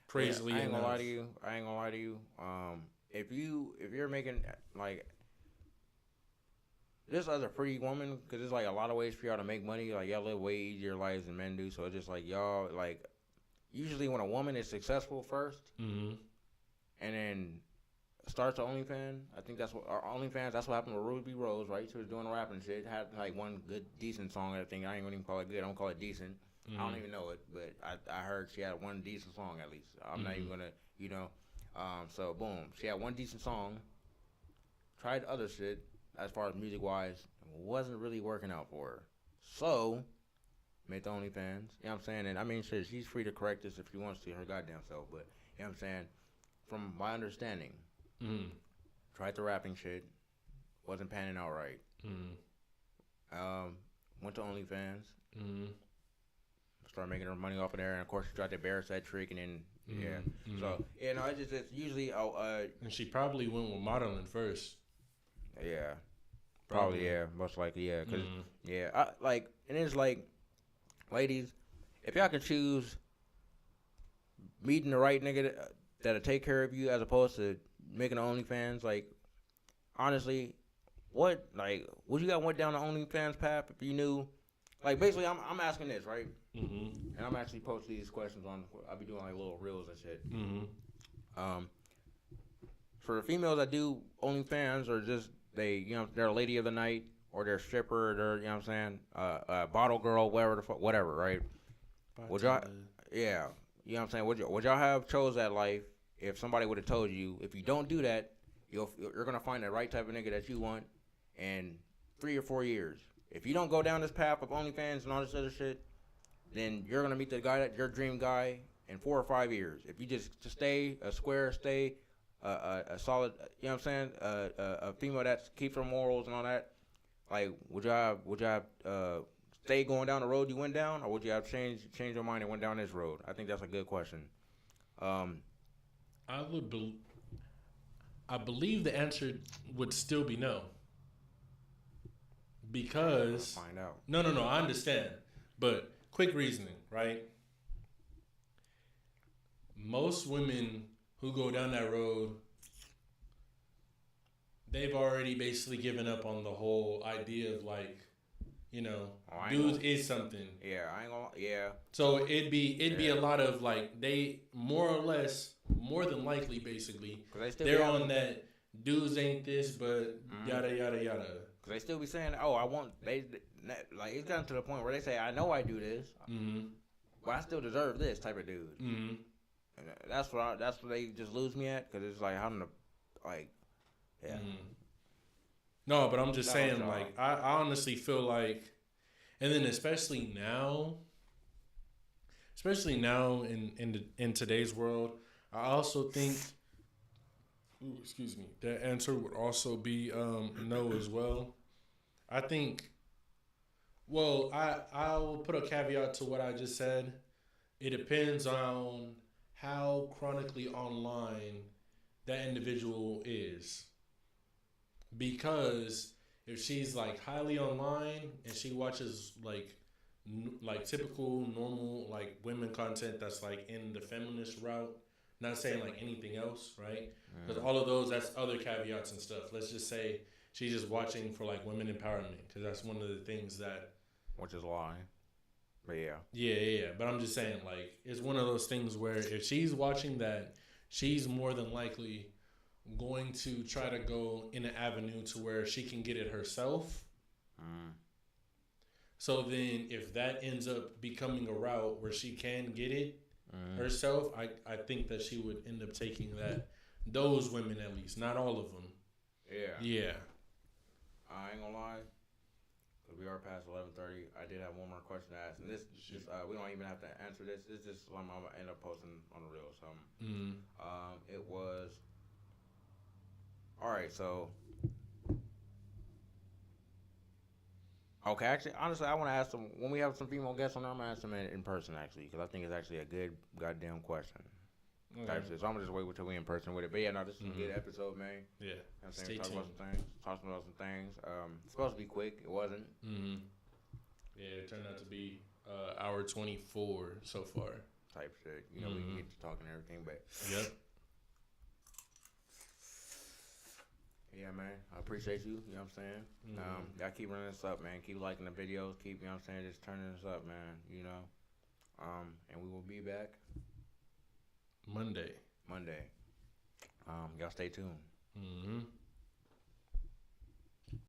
Crazily enough. I ain't gonna lie to you. If you're making like this as a pretty woman, because there's like a lot of ways for y'all to make money. Like y'all live way easier lives than men do. So it's just like y'all like usually when a woman is successful first, and then starts the OnlyFans. I think that's what our OnlyFans. That's what happened with Ruby Rose, right? She was doing rap and shit. Had like one good decent song. I think I ain't gonna even call it good. I'm gonna call it decent. I don't even know it, but I heard she had one decent song at least. I'm not even gonna, so boom, she had one decent song. Tried other shit as far as music wise, wasn't really working out for her. So made the OnlyFans. You know what I'm saying? And I mean, shit, she's free to correct this if she wants to her goddamn self. But you know what I'm saying? From my understanding, tried the rapping shit, wasn't panning out right. Went to OnlyFans. Started making her money off of there, and of course she tried to embarrass that trick, and then So it's usually and she probably went with modeling first. Yeah, probably yeah, most likely yeah, cause and it's like, ladies, if y'all can choose meeting the right nigga that'll take care of you as opposed to making OnlyFans, like honestly, would you got went down the OnlyFans path if you knew? Like, basically, I'm asking this, right? And I'm actually posting these questions on. I'll be doing like little reels and shit. For the females that do OnlyFans, or just they're a lady of the night, or they're a stripper, or they're what I'm saying, bottle girl, whatever, right? Would y'all, yeah, you know what I'm saying? Would y'all have chose that life if somebody would have told you, if you don't do that, you're gonna find the right type of nigga that you want in 3 or 4 years? If you don't go down this path of OnlyFans and all this other shit, then you're going to meet the guy that your dream guy in 4 or 5 years. If you just stay a square, stay a solid, you know what I'm saying, a female that keeps her morals and all that, like, would you have stay going down the road you went down, or would you have changed your mind and went down this road? I think that's a good question. I believe the answer would still be no. Because find out. No, I understand. But quick reasoning, right? Most women who go down that road, they've already basically given up on the whole idea of dudes is something. Yeah, I ain't gonna. Yeah. So it'd be a lot of they more than likely basically they're on that dudes ain't this but yada yada yada. Cause they still be saying, "Oh, I want." It's gotten to the point where they say, "I know I do this, but I still deserve this," type of dude. And that's what they just lose me at, because it's like I'm yeah. No, but I'm just saying, I honestly feel like, and then especially now in today's world, I also think. Ooh, excuse me. That answer would also be no as well. I think. Well, I will put a caveat to what I just said. It depends on how chronically online that individual is. Because if she's highly online and she watches like typical normal women content that's in the feminist route. Not saying anything else, right? Because all of those, that's other caveats and stuff. Let's just say she's just watching for women empowerment, because that's one of the things that. Which is lying. But yeah. Yeah. But I'm just saying, it's one of those things where if she's watching that, she's more than likely going to try to go in an avenue to where she can get it herself. So then if that ends up becoming a route where she can get it herself, I think that she would end up taking those women, at least, not all of them. Yeah. I ain't gonna lie, because we are past 11:30. I did have one more question to ask, and this we don't even have to answer this. It's just I'm gonna end up posting on the reel or something. It was all right. So okay, actually, honestly, I want to ask them when we have some female guests on. I'm gonna ask them in person, actually, because I think it's actually a good goddamn question. Type shit. So I'm gonna just wait until we in person with it. But yeah, no, this is a good episode, man. Yeah. I'm saying, talking about some things. It's supposed to be quick. It wasn't. Yeah, it turned out to be hour 24 so far. Type shit. We can get to talking and everything, but yep. Yeah, man. I appreciate you. You know what I'm saying? Y'all keep running this up, man. Keep liking the videos. Keep, you know what I'm saying, just turning this up, man. And we will be back Monday. Y'all stay tuned.